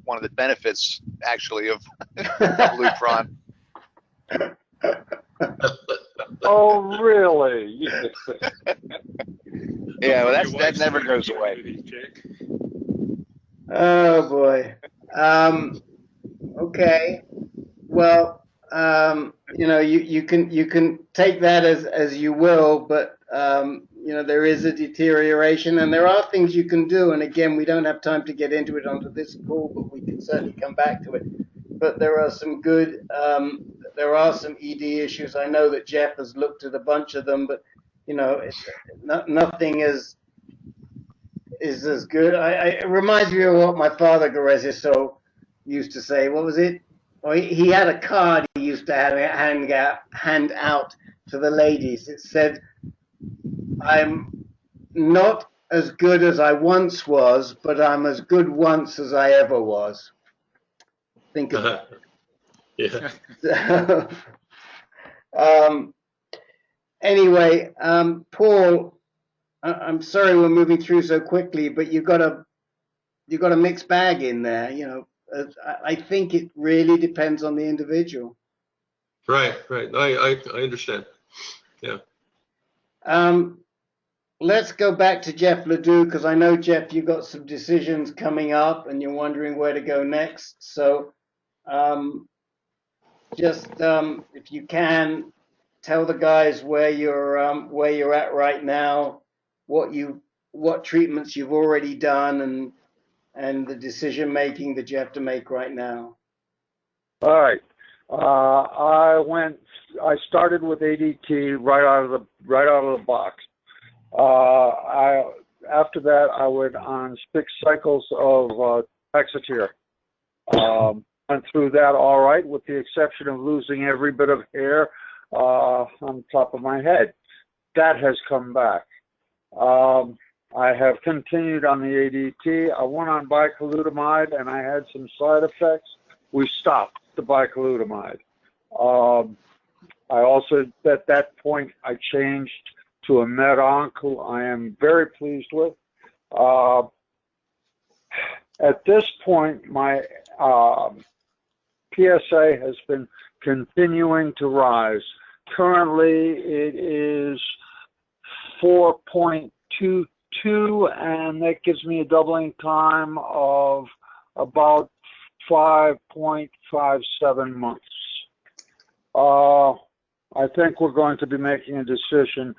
one of the benefits, actually, of Lupron. Oh, really? Yeah, well, that never goes away. Oh boy. Okay. Well, you can take that as you will, but there is a deterioration, and there are things you can do. And again, we don't have time to get into it onto this call, but we can certainly come back to it. But there are some good, there are some ED issues. I know that Jeff has looked at a bunch of them, but nothing is as good. It reminds me of what my father Gareziso used to say. What was it? Well, he had a card he used to hand out to the ladies. It said, "I'm not as good as I once was, but I'm as good once as I ever was." Think of that. Yeah. Anyway, Paul, I'm sorry we're moving through so quickly, but you've got a mixed bag in there. I think it really depends on the individual. Right. I understand. Yeah. Let's go back to Jeff Ledoux, because I know, Jeff, you've got some decisions coming up and you're wondering where to go next. So if you can, tell the guys where you're at right now, what treatments you've already done, and the decision making that you have to make right now. All right. I started with ADT right out of the box. After that, I went on 6 cycles of Taxotere. Went through that all right, with the exception of losing every bit of hair on top of my head. That has come back. I have continued on the ADT. I went on bicalutamide, and I had some side effects. We stopped the bicalutamide. I also, at that point, I changed to a med-onc, who I am very pleased with. At this point, my PSA has been continuing to rise. Currently, it is 4.22, and that gives me a doubling time of about 5.57 months. I think we're going to be making a decision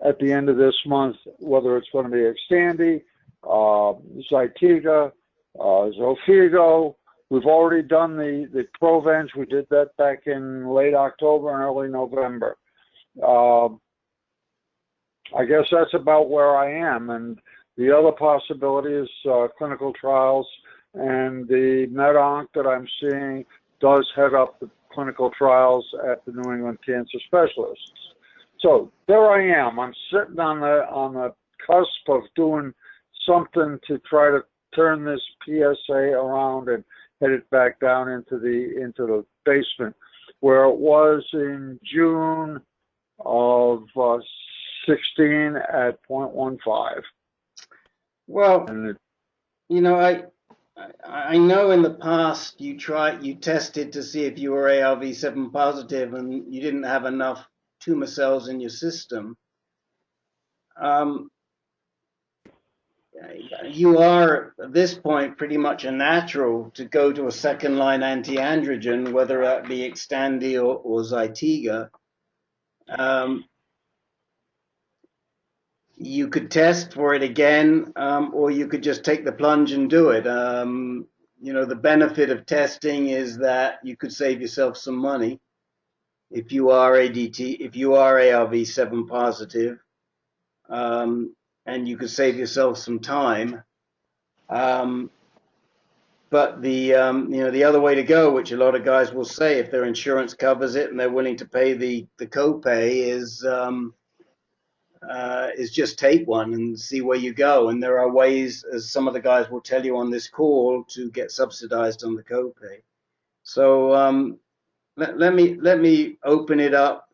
at the end of this month whether it's going to be Xtandi, Zytiga, Xofigo. We've already done the Provenge. We did that back in late October and early November. I guess that's about where I am. And the other possibility is clinical trials. And the med-onc that I'm seeing does head up the clinical trials at the New England Cancer Specialists. So there I am. I'm sitting on the cusp of doing something to try to turn this PSA around and head it back down into the basement where it was in June of 16 at 0.15. Well, you know, I know in the past you tested to see if you were ARV7 positive and you didn't have enough tumor cells in your system. You are at this point pretty much a natural to go to a second-line anti-androgen, whether that be Xtandi or Zytiga. You could test for it again, or you could just take the plunge and do it. You know, the benefit of testing is that you could save yourself some money if you are ARV7 positive, and you could save yourself some time. But the other way to go, which a lot of guys will say if their insurance covers it and they're willing to pay the copay, is just take one and see where you go. And there are ways, as some of the guys will tell you on this call, to get subsidized on the copay. So let me open it up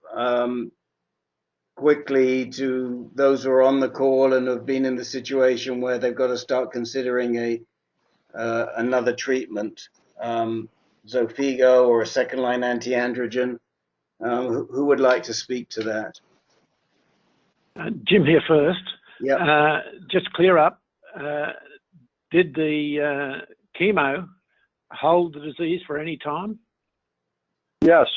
quickly to those who are on the call and have been in the situation where they've got to start considering another treatment, Xofigo or a second-line anti-androgen. Who would like to speak to that? Jim here first. Yeah. Just clear up. Did the chemo hold the disease for any time? Yes.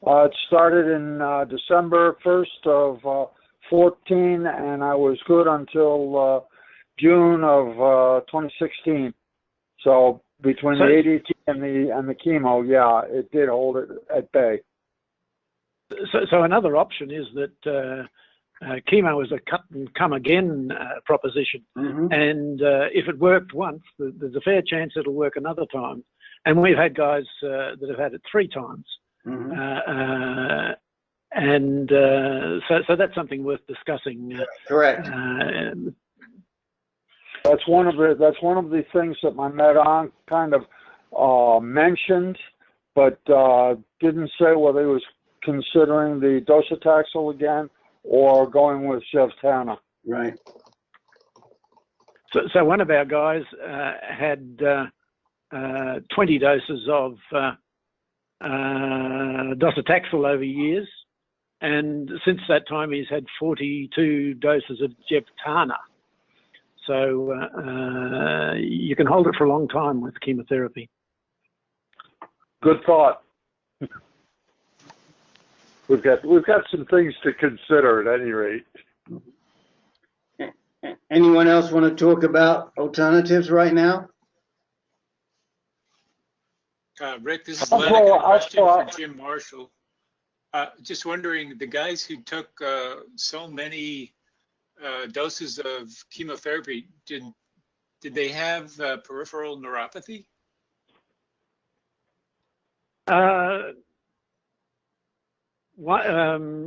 It started in December 1st of 14, and I was good until June of 2016. So between the ADT and the chemo, yeah, it did hold it at bay. So another option is that chemo is a cut and come again proposition, and if it worked once, there's a fair chance it'll work another time. And we've had guys that have had it 3 times. So that's something worth discussing. Correct. That's one of the things that my med-onc kind of mentioned, but didn't say whether he was considering the docetaxel again or going with Xtandi. Right. So one of our guys had 20 doses of docetaxel over years, and since that time he's had 42 doses of Xtandi. So you can hold it for a long time with chemotherapy. Good thought. we've got some things to consider at any rate. Anyone else want to talk about alternatives right now? Rick, this is Len. I got a question for Jim Marshall. Just wondering, the guys who took so many doses of chemotherapy, did they have peripheral neuropathy?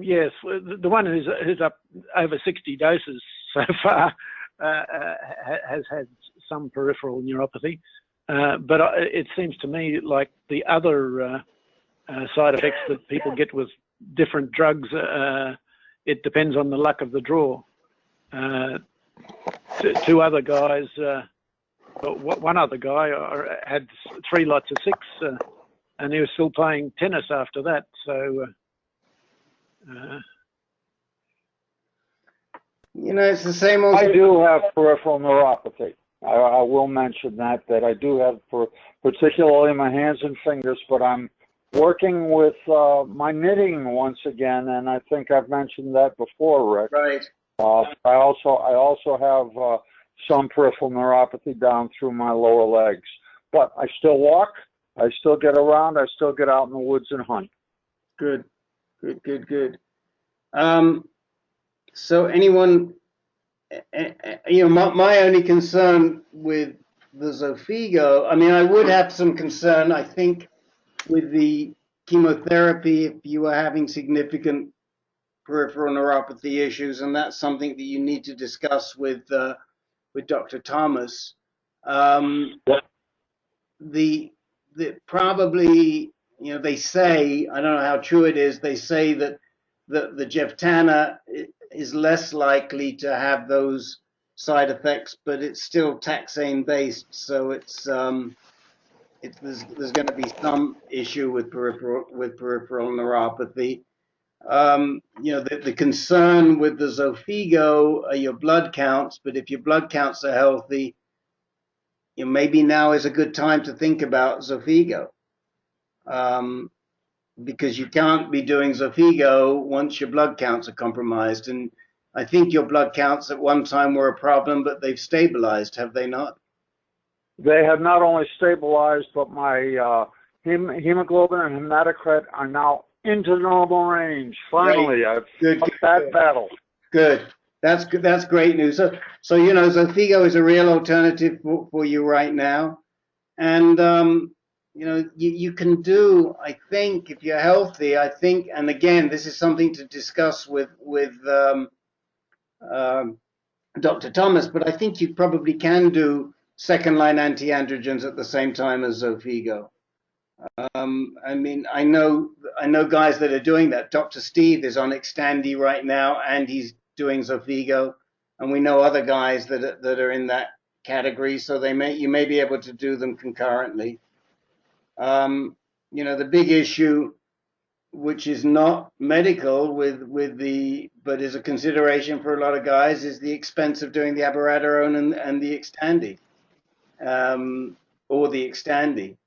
Yes, the one who's up over 60 doses so far has had some peripheral neuropathy, but it seems to me like the other side effects that people get with different drugs, it depends on the luck of the draw. Two other guys, one other guy had 3 lots of 6, and he was still playing tennis after that. So, it's the same old. I do have peripheral neuropathy. I will mention that I do have, particularly my hands and fingers, but I'm working with my knitting once again, and I think I've mentioned that before, Rick. Right. I also have some peripheral neuropathy down through my lower legs, but I still walk, I still get around, I still get out in the woods and hunt. Good. So anyone, my only concern with the Xofigo, I mean, I would have some concern, I think, with the chemotherapy if you were having significant peripheral neuropathy issues, and that's something that you need to discuss with Dr. Thomas. The probably, they say, I don't know how true it is, they say that the Jevtana is less likely to have those side effects, but it's still taxane based, so there's going to be some issue with peripheral neuropathy. The concern with the Xofigo are your blood counts, but if your blood counts are healthy, maybe now is a good time to think about Xofigo. Because you can't be doing Xofigo once your blood counts are compromised. And I think your blood counts at one time were a problem, but they've stabilized, have they not? They have not only stabilized, but my hemoglobin and hematocrit are now into normal range. Finally, Right. I've fought that battle. Good. That's good. That's great news. So Xofigo is a real alternative for you right now. And, you can do, I think, if you're healthy, I think, and again, this is something to discuss with Dr. Thomas, but I think you probably can do second-line anti-androgens at the same time as Xofigo. I mean, I know guys that are doing that. Dr. Steve is on Xtandi right now, and he's doing Xofigo, and we know other guys that are in that category, so you may be able to do them concurrently. The big issue, which is not medical but is a consideration for a lot of guys, is the expense of doing the abiraterone and the Xtandi, or the Xtandi.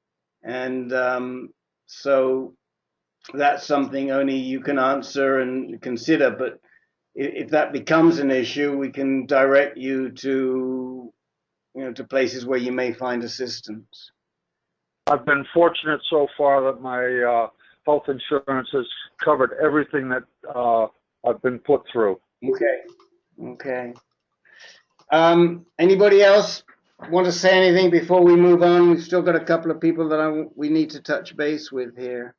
And so that's something only you can answer and consider. But if that becomes an issue, we can direct you to places where you may find assistance. I've been fortunate so far that my health insurance has covered everything that I've been put through. Okay. Anybody else want to say anything before we move on? We've still got a couple of people that we need to touch base with here.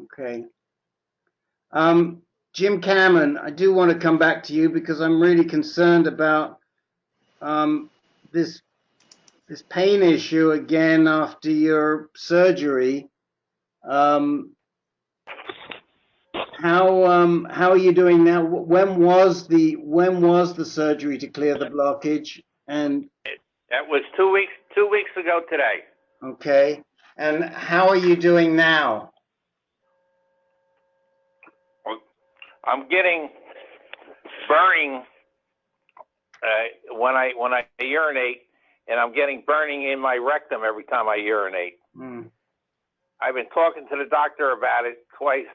Okay. Jim Cameron, I do want to come back to you because I'm really concerned about this pain issue again after your surgery. How are you doing now? When was the surgery to clear the blockage? And that was 2 weeks ago today. Okay. And how are you doing now? I'm getting burning when I urinate, and I'm getting burning in my rectum every time I urinate. I've been talking to the doctor about it twice,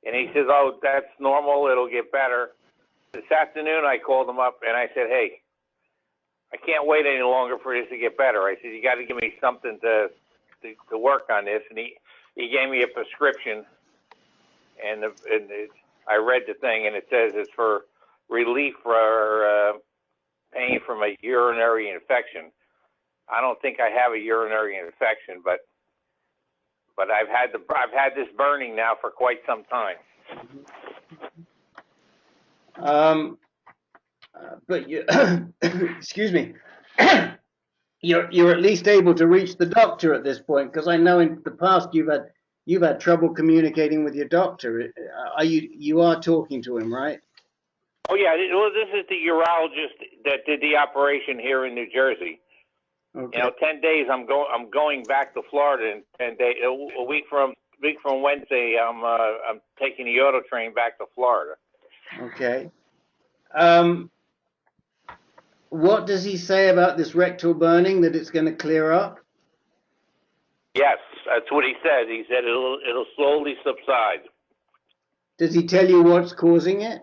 and he says, "Oh, that's normal. It'll get better." This afternoon, I called him up and I said, "Hey, I can't wait any longer for this to get better." I said, "You got to give me something to work on this." And he gave me a prescription, and I read the thing, and it says it's for relief for pain from a urinary infection. I don't think I have a urinary infection, but I've had this burning now for quite some time. But you, excuse me, you're at least able to reach the doctor at this point, because I know in the past you've had trouble communicating with your doctor. You are talking to him, right? Oh yeah, well, this is the urologist that did the operation here in New Jersey. Okay. 10 days. I'm going back to Florida in 10 days. A week from Wednesday, I'm taking the auto train back to Florida. Okay. What does he say about this rectal burning, that it's going to clear up? Yes, that's what he said. He said it'll slowly subside. Does he tell you what's causing it?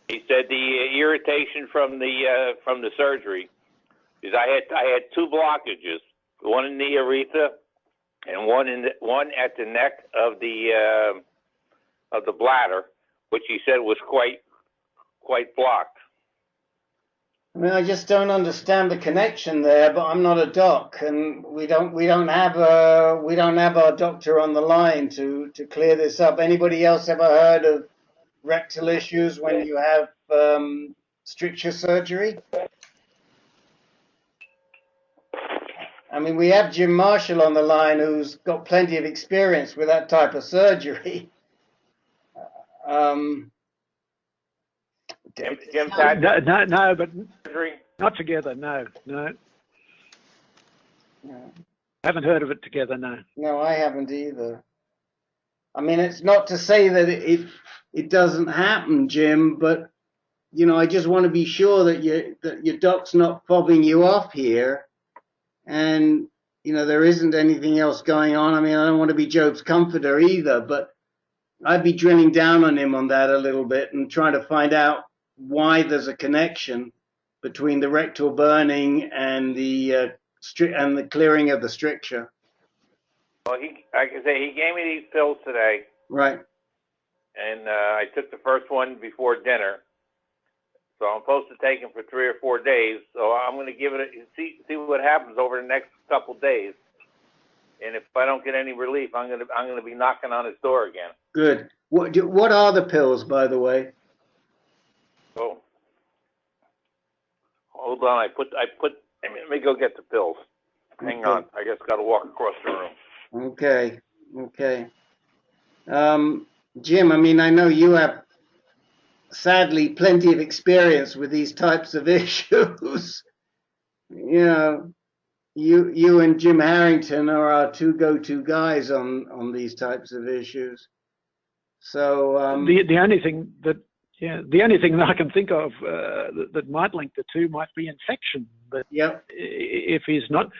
He said the irritation from the surgery. Because I had two blockages, one in the urethra and one at the neck of the bladder, which he said was quite blocked. I mean, I just don't understand the connection there, but I'm not a doc, and we don't have our doctor on the line to clear this up. Anybody else ever heard of rectal issues when you have stricture surgery? I mean, we have Jim Marshall on the line, who's got plenty of experience with that type of surgery. Jim's had no, but surgery? not together. No. Haven't heard of it together. No. No, I haven't either. I mean, it's not to say that it doesn't happen, Jim, but I just want to be sure that your doc's not fobbing you off here, and there isn't anything else going on. I mean, I don't want to be Job's comforter either, but I'd be drilling down on him on that a little bit and trying to find out why there's a connection between the rectal burning and the clearing of the stricture. Well, like I say, he gave me these pills today. Right. And I took the first one before dinner. So I'm supposed to take them for 3 or 4 days. So I'm going to give it see what happens over the next couple days. And if I don't get any relief, I'm going to be knocking on his door again. Good. What are the pills, by the way? Oh, hold on. Let me go get the pills. Hang on. I just got to walk across the room. Okay. Jim, I mean, I know you have, sadly, plenty of experience with these types of issues. You and Jim Harrington are our two go-to guys on these types of issues. So the only thing that I can think of that might link the two might be infection. But if he's not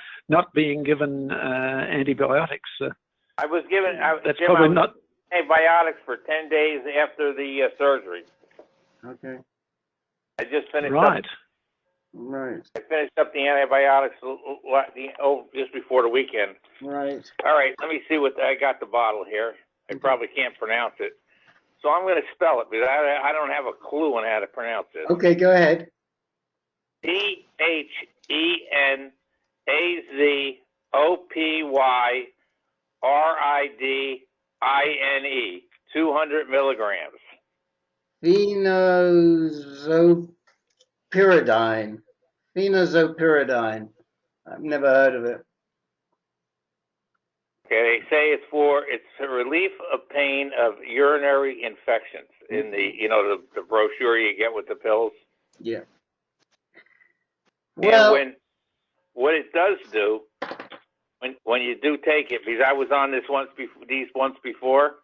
being given antibiotics, I was given that's probably not antibiotics for 10 days after the surgery. Okay. I just finished Right. I finished up the antibiotics just before the weekend. Right. All right, let me see what I got the bottle here. I probably can't pronounce it. So I'm going to spell it because I don't have a clue on how to pronounce this. Okay, go ahead. Phenoxypyridine, 200 milligrams. Phenoxypyridine. I've never heard of it. Okay, they say it's a relief of pain of urinary infections in the brochure you get with the pills. Yeah. Well, and what it does do when you do take it, because I was on these once before,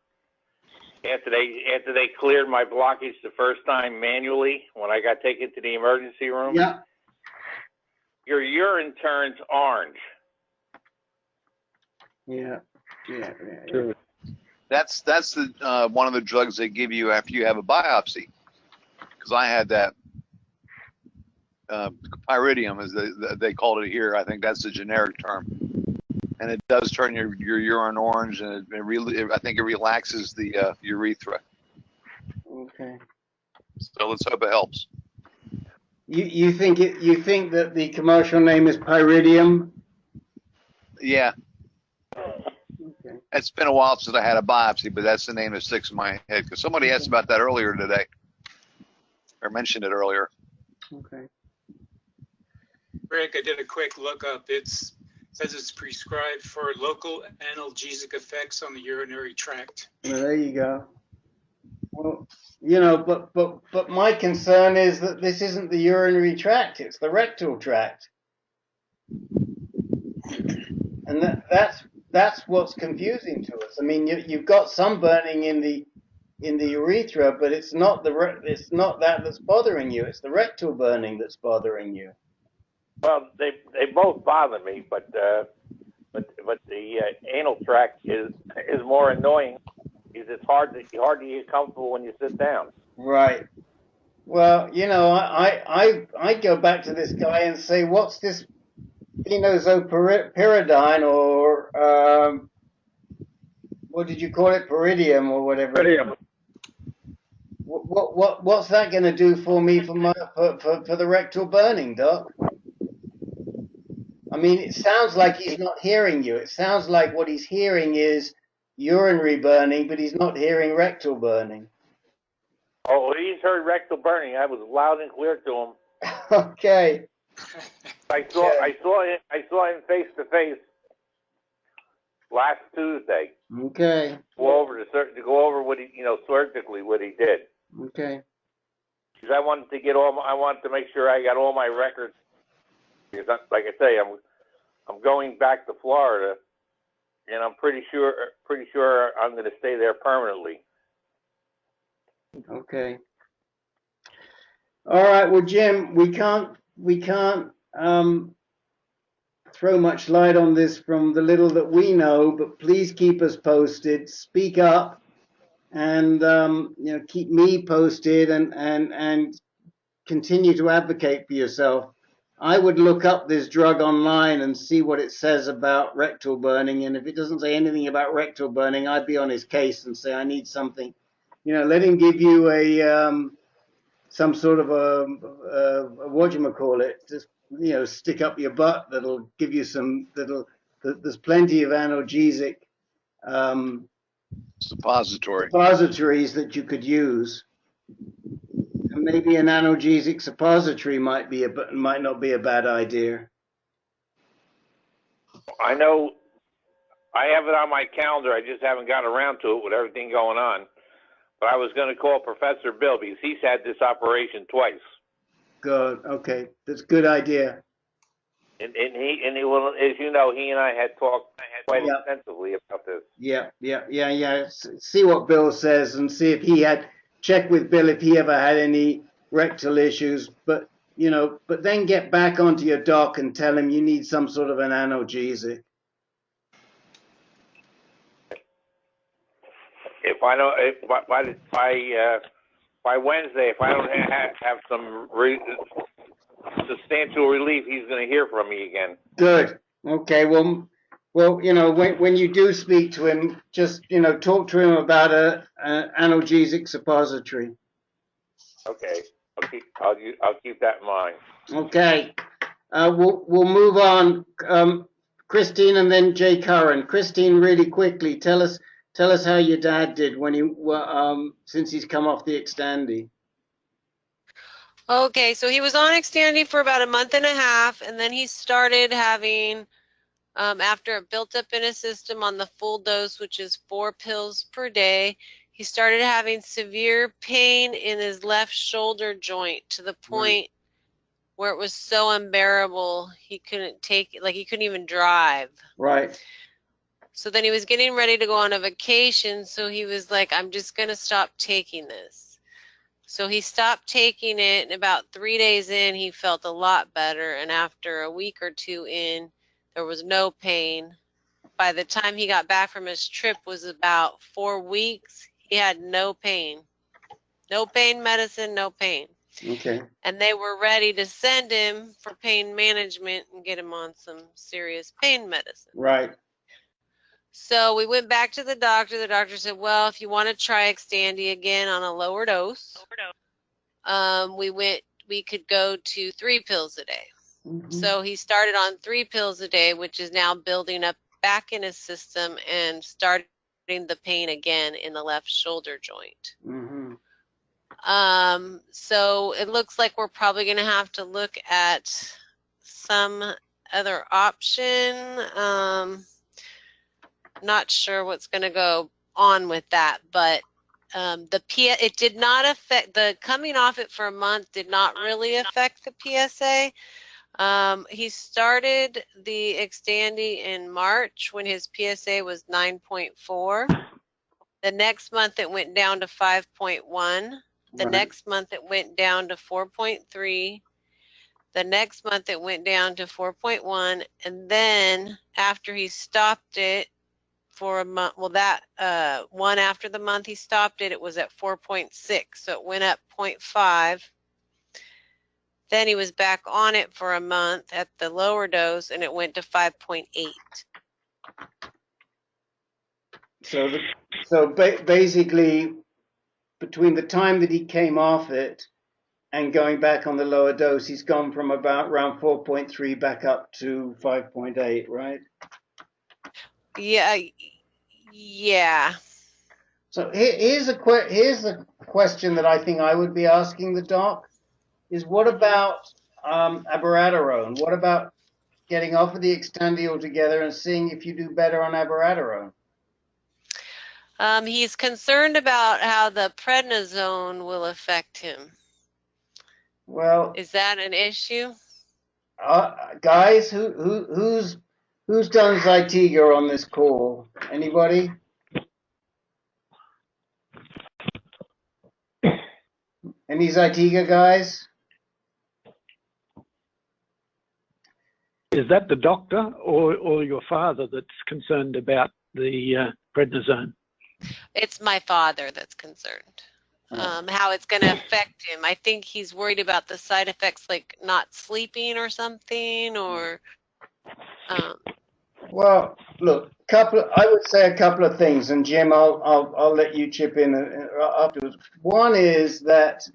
after they cleared my blockage the first time manually when I got taken to the emergency room. Yeah. Your urine turns orange. Yeah. Yeah. Good. That's the one of the drugs they give you after you have a biopsy. Because I had that pyridium, as they called it here. I think that's the generic term, and it does turn your urine orange, and I think it relaxes the urethra. Okay. So let's hope it helps. You think that the commercial name is Pyridium? Yeah. Okay. It's been a while since I had a biopsy, but that's the name that sticks in my head. Because somebody asked about that earlier today, or mentioned it earlier. Okay. Rick, I did a quick lookup. It says it's prescribed for local analgesic effects on the urinary tract. Well, there you go. Well, but my concern is that this isn't the urinary tract; it's the rectal tract, and that's what's confusing to us. I mean, you've got some burning in the urethra, but it's not that that's bothering you. It's the rectal burning that's bothering you. Well, they both bother me, but the anal tract is more annoying. Because it's hard to get comfortable when you sit down. Right. Well, I go back to this guy and say, what's this phenozopyridine or what did you call it, pyridium or whatever? Pyridium. What's that going to do for me for the rectal burning, Doc? I mean, it sounds like he's not hearing you. It sounds like what he's hearing is urinary burning, but he's not hearing rectal burning. Oh, he's heard rectal burning. I was loud and clear to him. Okay. I saw him face to face last Tuesday. Okay. Go over what he, surgically what he did. Okay. Because I wanted to make sure I got all my records. Because like I say, I'm going back to Florida, and I'm pretty sure I'm going to stay there permanently. Okay. All right. Well, Jim, we can't throw much light on this from the little that we know, but please keep us posted. Speak up, and keep me posted, and continue to advocate for yourself. I would look up this drug online and see what it says about rectal burning, and if it doesn't say anything about rectal burning, I'd be on his case and say I need something. Let him give you some sort of a whatchamacallit, just stick up your butt. That'll give you there's plenty of analgesic suppositories that you could use. And maybe an analgesic suppository might not be a bad idea. I know I have it on my calendar. I just haven't got around to it with everything going on. But I was going to call Professor Bill because he's had this operation twice. Good. Okay, that's a good idea. And he will, as you know, he and I had talked quite extensively about this. Yeah. See what Bill says and see if he had check with Bill if he ever had any rectal issues. But then get back onto your doc and tell him you need some sort of an analgesic. By Wednesday, if I don't have some substantial relief, he's going to hear from me again. Good. Okay. Well, when you do speak to him, just talk to him about an analgesic suppository. Okay. I'll keep that in mind. Okay. We'll move on. Christine and then Jay Curran. Christine, really quickly, tell us how your dad did when since he's come off the Xtandi. Okay, so he was on Xtandi for about a month and a half, and then he started having, after it built up in his system on the full dose, which is 4 pills per day, he started having severe pain in his left shoulder joint to the point where it was so unbearable he couldn't take it, like he couldn't even drive. Right. So then he was getting ready to go on a vacation, so he was like, I'm just going to stop taking this. So he stopped taking it, and about 3 days in, he felt a lot better, and after a week or two in, there was no pain. by the time he got back from his trip was about 4 weeks. He had no pain. No pain medicine, no pain. Okay. And they were ready to send him for pain management and get him on some serious pain medicine. Right. So we went back to the doctor. The doctor said, well, if you want to try Xtandi again on a lower dose, we could go to 3 pills a day. So he started on 3 pills a day, which is now building up back in his system and starting the pain again in the left shoulder joint. So it looks like we're probably going to have to look at some other option. Not sure what's going to go on with that, but it did not affect the coming off it for a month. Did not really affect the PSA. He started the Xtandi in March when his PSA was 9.4. The next month it went down to 5.1. The next month it went down to 4.3. The next month it went down to 4.1. And then after he stopped it for a month, well, that one after the month he stopped it, it was at 4.6. So it went up 0.5. Then he was back on it for a month at the lower dose, and it went to 5.8. So basically, between the time that he came off it and going back on the lower dose, he's gone from around 4.3 back up to 5.8, right? Yeah. So here's a question that I think I would be asking the doc is, what about abiraterone? What about getting off of the Xtandi altogether and seeing if you do better on abiraterone? He's concerned about how the prednisone will affect him. Well, is that an issue? Guys, who's done Zytiga on this call? Anybody? Any Zytiga guys? Is that the doctor or your father that's concerned about the prednisone? It's my father that's concerned. How it's going to affect him. I think he's worried about the side effects, like not sleeping or something, or. Well, look, I would say a couple of things, and Jim, I'll let you chip in afterwards. One is that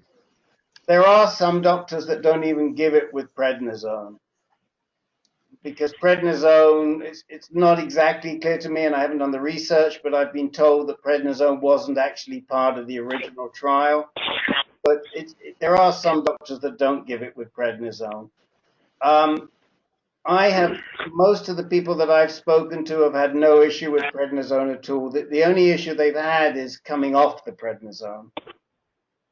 there are some doctors that don't even give it with prednisone, because prednisone, it's not exactly clear to me, and I haven't done the research, but I've been told that prednisone wasn't actually part of the original trial. But there are some doctors that don't give it with prednisone. Most of the people that I've spoken to have had no issue with prednisone at all. The only issue they've had is coming off the prednisone.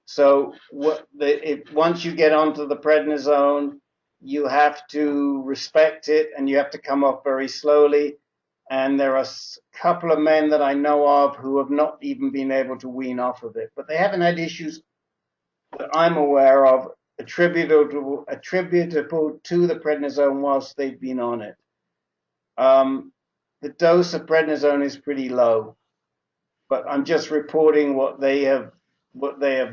So once you get onto the prednisone, you have to respect it, and you have to come off very slowly. And there are a couple of men that I know of who have not even been able to wean off of it, but they haven't had issues that I'm aware of attributable to the prednisone whilst they've been on it. The dose of prednisone is pretty low, but I'm just reporting what they have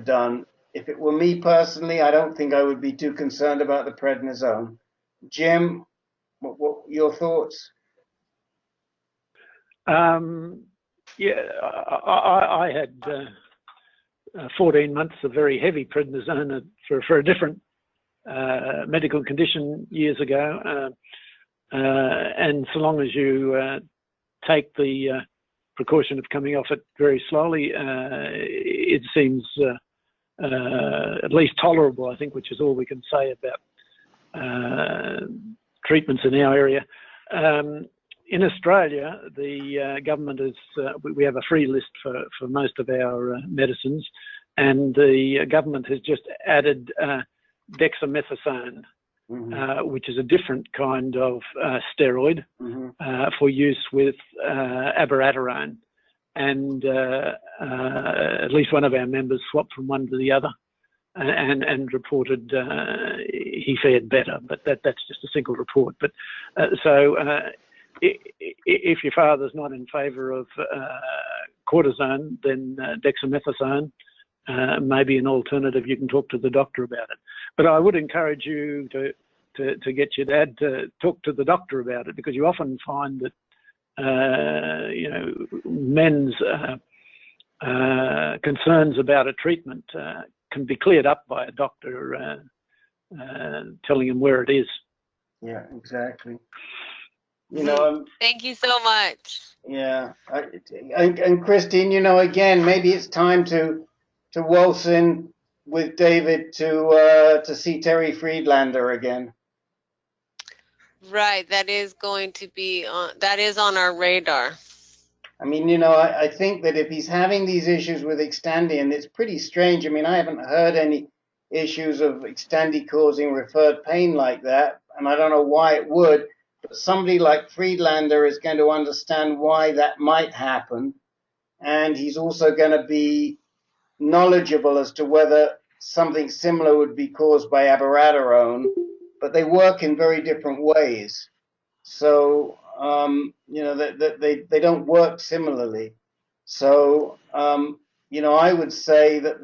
done. If it were me personally, I don't think I would be too concerned about the prednisone. Jim, what your thoughts? Yeah, I had 14 months of very heavy prednisone for a different medical condition years ago, and so long as you take the precaution of coming off it very slowly, it seems at least tolerable, I think, which is all we can say about treatments in our area. In Australia, the government is, we have a free list for most of our medicines, and the government has just added dexamethasone, which is a different kind of steroid for use with abiraterone. And at least one of our members swapped from one to the other and reported he fared better, but that's just a single report. But if your father's not in favour of cortisone, then dexamethasone may be an alternative. You can talk to the doctor about it. But I would encourage you to get your dad to talk to the doctor about it, because you often find that men's concerns about a treatment can be cleared up by a doctor telling him where it is. Yeah, exactly. Thank you so much. Yeah, and Christine, again, maybe it's time to waltz in with David to see Terry Friedlander again. Right, that is going to be on our radar. I mean, I think that if he's having these issues with Xtandi, and it's pretty strange. I mean, I haven't heard any issues of Xtandi causing referred pain like that, and I don't know why it would. But somebody like Friedlander is going to understand why that might happen, and he's also going to be knowledgeable as to whether something similar would be caused by abiraterone, but they work in very different ways. So, they don't work similarly. So, I would say that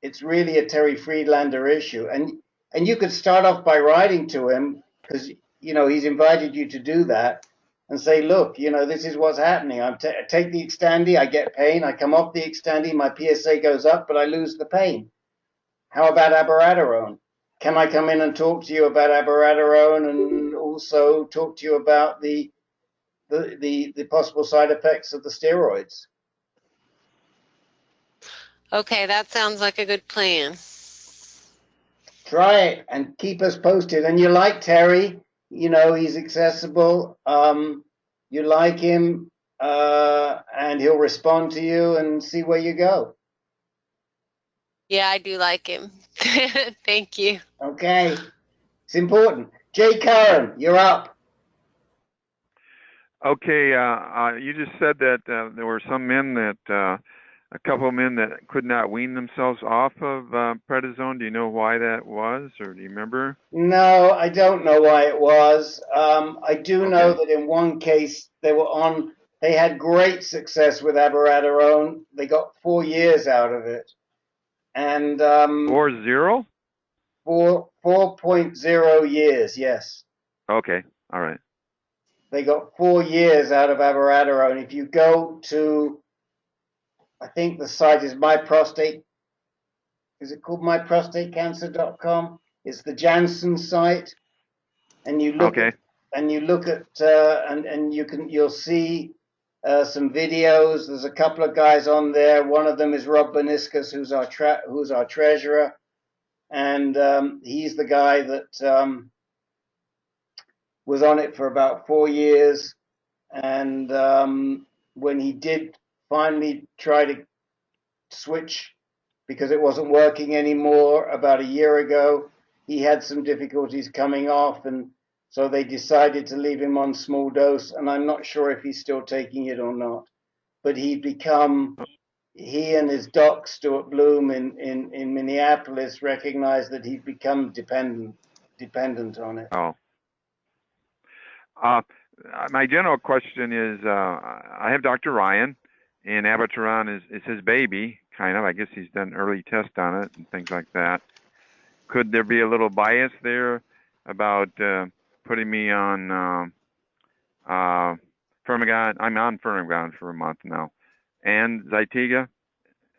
it's really a Terry Friedlander issue. And you could start off by writing to him, because, he's invited you to do that, and say, look, this is what's happening. I take the Xtandi, I get pain. I come off the Xtandi, my PSA goes up, but I lose the pain. How about abiraterone? Can I come in and talk to you about abiraterone, and also talk to you about the possible side effects of the steroids? Okay, that sounds like a good plan. Try it and keep us posted. And you like Terry, he's accessible. You like him, and he'll respond to you, and see where you go. Yeah, I do like him. Thank you. Okay. It's important. Jay Curran, you're up. Okay, you just said that there were some men that, a couple of men that could not wean themselves off of prednisone. Do you know why that was, or do you remember? No, I don't know why it was. I do know that in one case they had great success with abiraterone. They got 4 years out of it. And 4.0? 4.0 years, yes. Okay, all right. They got 4 years out of abiraterone. If you go to, I think the site is is it called myprostatecancer.com? It's the Janssen site, and you look at and you'll see some videos. There's a couple of guys on there. One of them is Rob Beniscus, who's our treasurer, and he's the guy that was on it for about 4 years. And when he did finally try to switch because it wasn't working anymore about a year ago, he had some difficulties coming off, and so they decided to leave him on small dose, and I'm not sure if he's still taking it or not. But he and his doc, Stuart Bloom in Minneapolis, recognized that he'd become dependent on it. Oh. My general question is, I have Dr. Ryan, and abiraterone is his baby, kind of. I guess he's done early tests on it and things like that. Could there be a little bias there about putting me on Firmagon? I'm on Firmagon for a month now, and Zytiga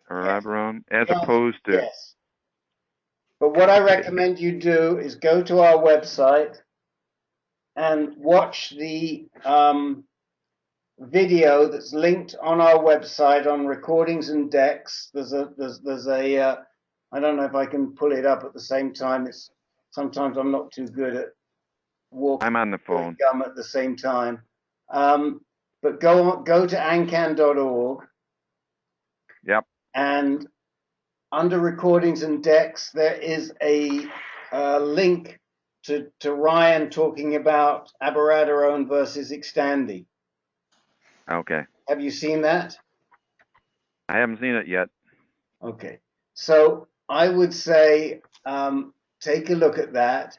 or abiraterone, as opposed to. Yes. But what I recommend you do is go to our website and watch the video that's linked on our website on recordings and decks. There's a I don't know if I can pull it up at the same time. Sometimes I'm not too good at walking. I'm on the phone. Gum at the same time. But go to ancan.org. Yep. And under recordings and decks, there is a link to Ryan talking about abiraterone versus Xtandi. Okay. Have you seen that? I haven't seen it yet. Okay. So I would say take a look at that.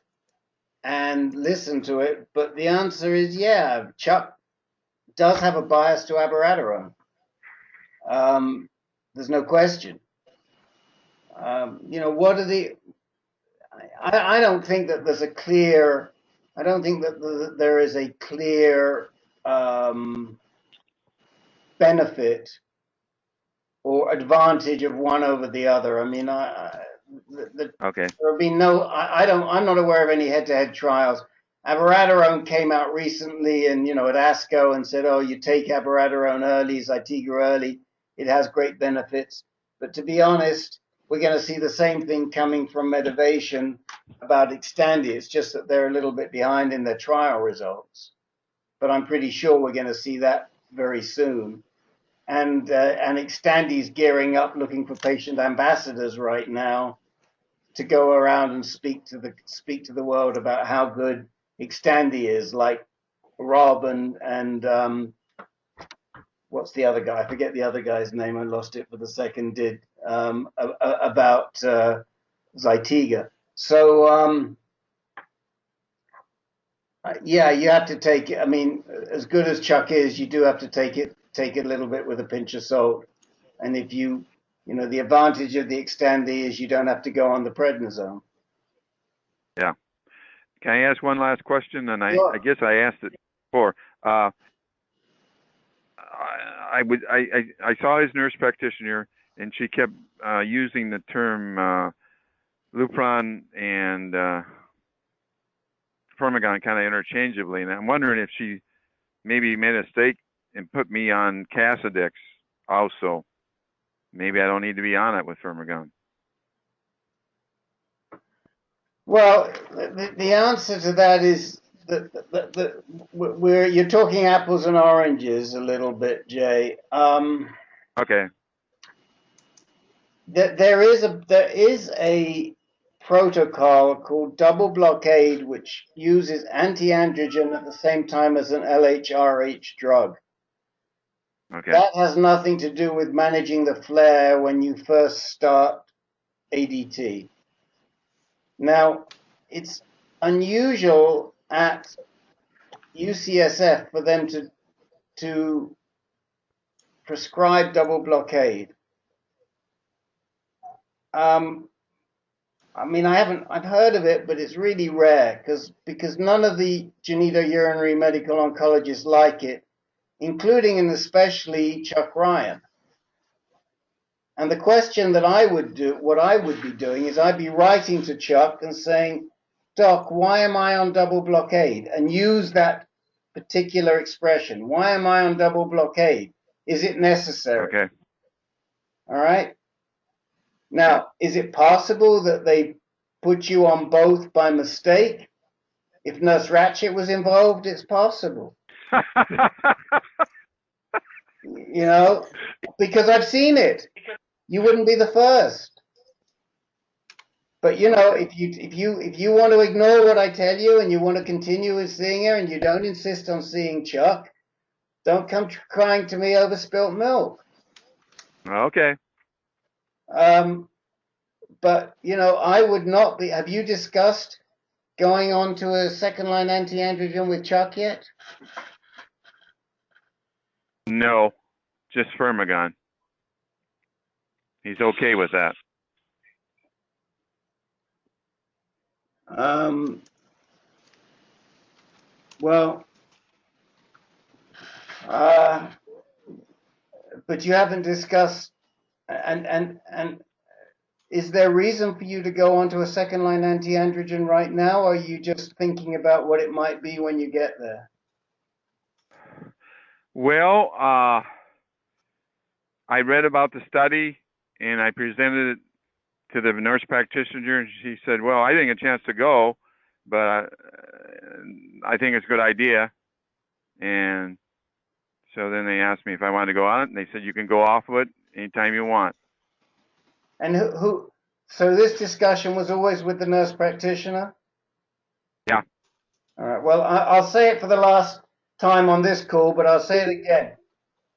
and listen to it. But the answer is, yeah, Chuck does have a bias to abiraterone. There's no question. You know, what are the? I don't think that there's a clear. I don't think that there is a clear benefit or advantage of one over the other. I mean, Okay. there have been no. I'm not aware of any head-to-head trials. Abiraterone came out recently, and you know, at ASCO, and said, "Oh, you take abiraterone early, Zytiga early. It has great benefits." But to be honest, we're going to see the same thing coming from Medivation about Xtandi. It's just that they're a little bit behind in their trial results. But I'm pretty sure we're going to see that very soon. And Xtandi's gearing up, looking for patient ambassadors right now to go around and speak to the world about how good Xtandi is, like Rob and what's the other guy? I forget the other guy's name. I lost it for the second. Did about Zytiga. So yeah, you have to take it. I mean, as good as Chuck is, you do have to take it a little bit with a pinch of salt. And if you know, the advantage of the Xtandi is you don't have to go on the prednisone. Yeah. Can I ask one last question? And Sure. I guess I asked it before. I saw his nurse practitioner, and she kept using the term Lupron and Firmagon kind of interchangeably, and I'm wondering if she maybe made a mistake and put me on Casodex also. Maybe I don't need to be on it with Firmagon. Well, the answer to that is that you're talking apples and oranges a little bit, Jay. Okay. There is a protocol called double blockade, which uses anti-androgen at the same time as an LHRH drug. Okay. That has nothing to do with managing the flare when you first start ADT. Now, it's unusual at UCSF for them to prescribe double blockade. I mean, I've heard of it, but it's really rare because none of the genitourinary medical oncologists like it, including and especially Chuck Ryan. And the question that what I would be doing is I'd be writing to Chuck and saying, Doc, why am I on double blockade? And use that particular expression. Why am I on double blockade? Is it necessary? Okay. All right. Now, is it possible that they put you on both by mistake? If Nurse Ratchet was involved, it's possible. You know, because I've seen it. You wouldn't be the first. But you know, if you want to ignore what I tell you and you want to continue with seeing her and you don't insist on seeing Chuck, don't come crying to me over spilt milk. Okay. But you know, I would not be. Have you discussed going on to a second-line anti-androgen with Chuck yet? No, just Firmagon. He's okay with that. Well, but you haven't discussed, and is there reason for you to go onto a second-line anti-androgen right now, or are you just thinking about what it might be when you get there? Well, I read about the study, and I presented it to the nurse practitioner, and she said, well, I didn't get a chance to go, but I think it's a good idea. And so then they asked me if I wanted to go on it, and they said, you can go off of it anytime you want. And so this discussion was always with the nurse practitioner? Yeah. All right, well, I'll say it for the last time on this call, but I'll say it again.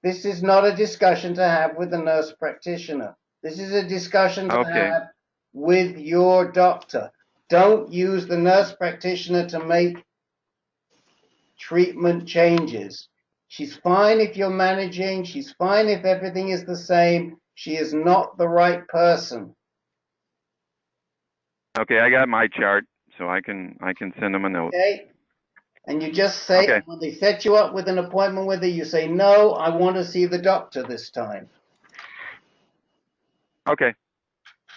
This is not a discussion to have with the nurse practitioner. This is a discussion to have with your doctor. don't use the nurse practitioner to make treatment changes. She's fine if you're managing. She's fine if everything is the same. She is not the right person. Okay, I got my chart, so I can send them a note. Okay? And you just say, Okay. when they set you up with an appointment with her, you say, no, I want to see the doctor this time. Okay.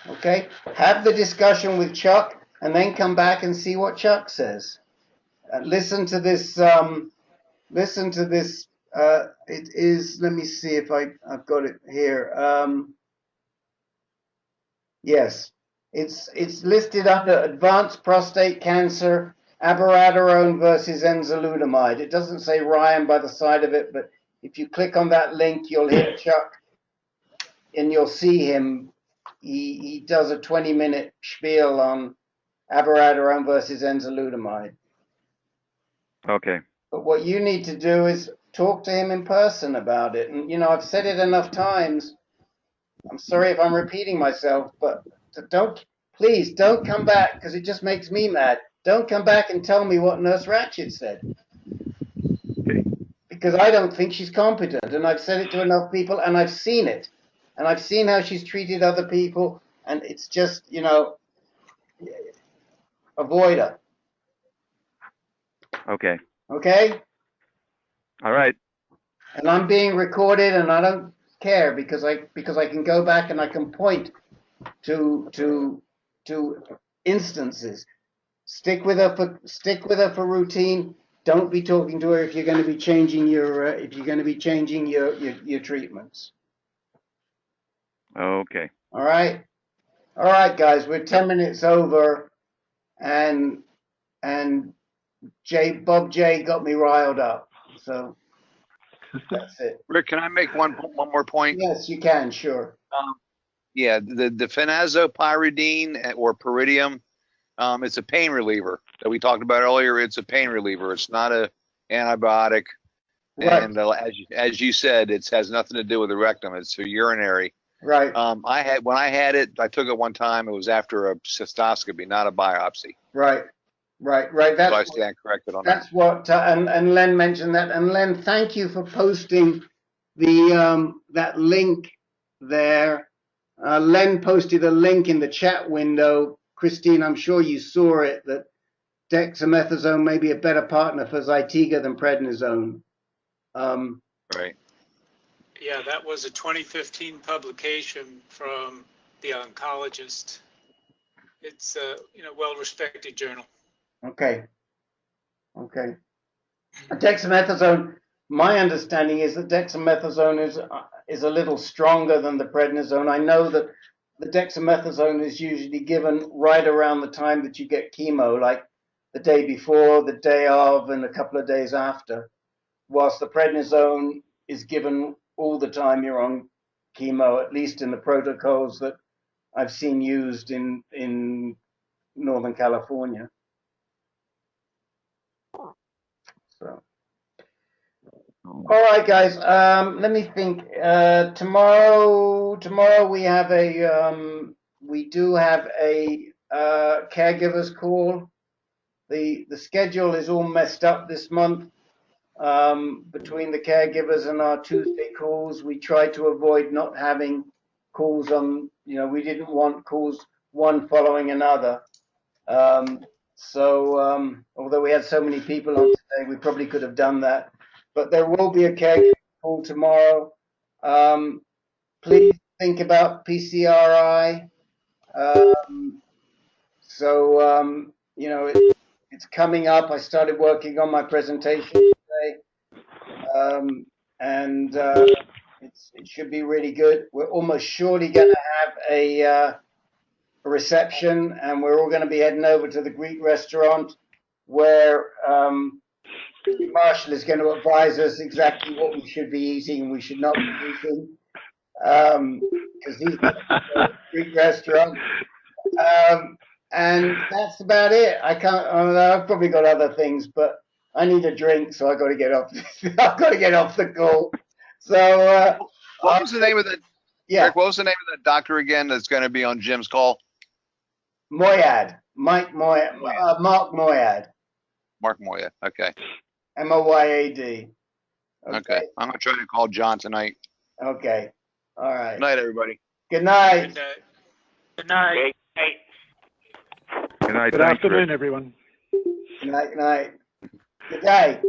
Okay? Have the discussion with Chuck and then come back and see what Chuck says. Listen to this, it is, let me see if I've got it here. Yes, it's listed under advanced prostate cancer, abiraterone versus enzalutamide. It doesn't say Ryan by the side of it, but if you click on that link, you'll hear Chuck and you'll see him. He does a 20-minute spiel on abiraterone versus enzalutamide. Okay. But what you need to do is talk to him in person about it. And, you know, I've said it enough times. I'm sorry if I'm repeating myself, but please don't come back, because it just makes me mad. Don't come back and tell me what Nurse Ratched said. Because I don't think she's competent, and I've said it to enough people, and I've seen it. And I've seen how she's treated other people, and it's just, you know, avoid her. Okay. Okay? All right. And I'm being recorded, and I don't care because I can go back and I can point to instances. Stick with her for routine. Don't be talking to her if you're going to be changing your treatments. Okay. All right, guys. We're 10 minutes over, and Bob J got me riled up. So that's it. Rick, can I make one more point? Yes, you can. Sure. Yeah, the phenazopyridine or pyridium, it's a pain reliever that we talked about earlier. It's a pain reliever. It's not a antibiotic. Right. And as you said, it has nothing to do with the rectum. It's a urinary. Right. When I had it, I took it one time. It was after a cystoscopy, not a biopsy. Right. So I stand corrected on that. That's what, and Len mentioned that. And Len, thank you for posting the that link there. Len posted a link in the chat window. Christine, I'm sure you saw it, that dexamethasone may be a better partner for Zytiga than prednisone. Right. Yeah, that was a 2015 publication from the oncologist. It's a well-respected journal. Okay. Dexamethasone, my understanding is that dexamethasone is a little stronger than the prednisone. I know that the dexamethasone is usually given right around the time that you get chemo, like the day before, the day of, and a couple of days after, whilst the prednisone is given all the time you're on chemo, at least in the protocols that I've seen used in Northern California. So, all right, guys. Let me think. Tomorrow we do have a caregivers call. The schedule is all messed up this month. Between the caregivers and our Tuesday calls, we try to avoid not having calls on. We didn't want calls one following another. Although we had so many people on today, we probably could have done that. But there will be a caregiver call tomorrow. Please think about PCRI. It's coming up. I started working on my presentation today, and it should be really good. We're almost surely going to have a reception, and we're all going to be heading over to the Greek restaurant where Marshall is going to advise us exactly what we should be eating and we should not be eating, because he's got a Greek restaurant. And that's about it. I've probably got other things, but I need a drink, so I've got to get off. I've got to get off the call. So, what was the name of that? Yeah. Rick, what was the name of that doctor again that's going to be on Jim's call? Moyad. Mark Moyad. Mark Moya. Okay. Moyad. Okay. I'm gonna try to call John tonight. Okay. All right. Good night, everybody. Good night. Good night. Good night. Good night. Good Thanks, afternoon, Rick. everyone. Good night. Good night. Good day.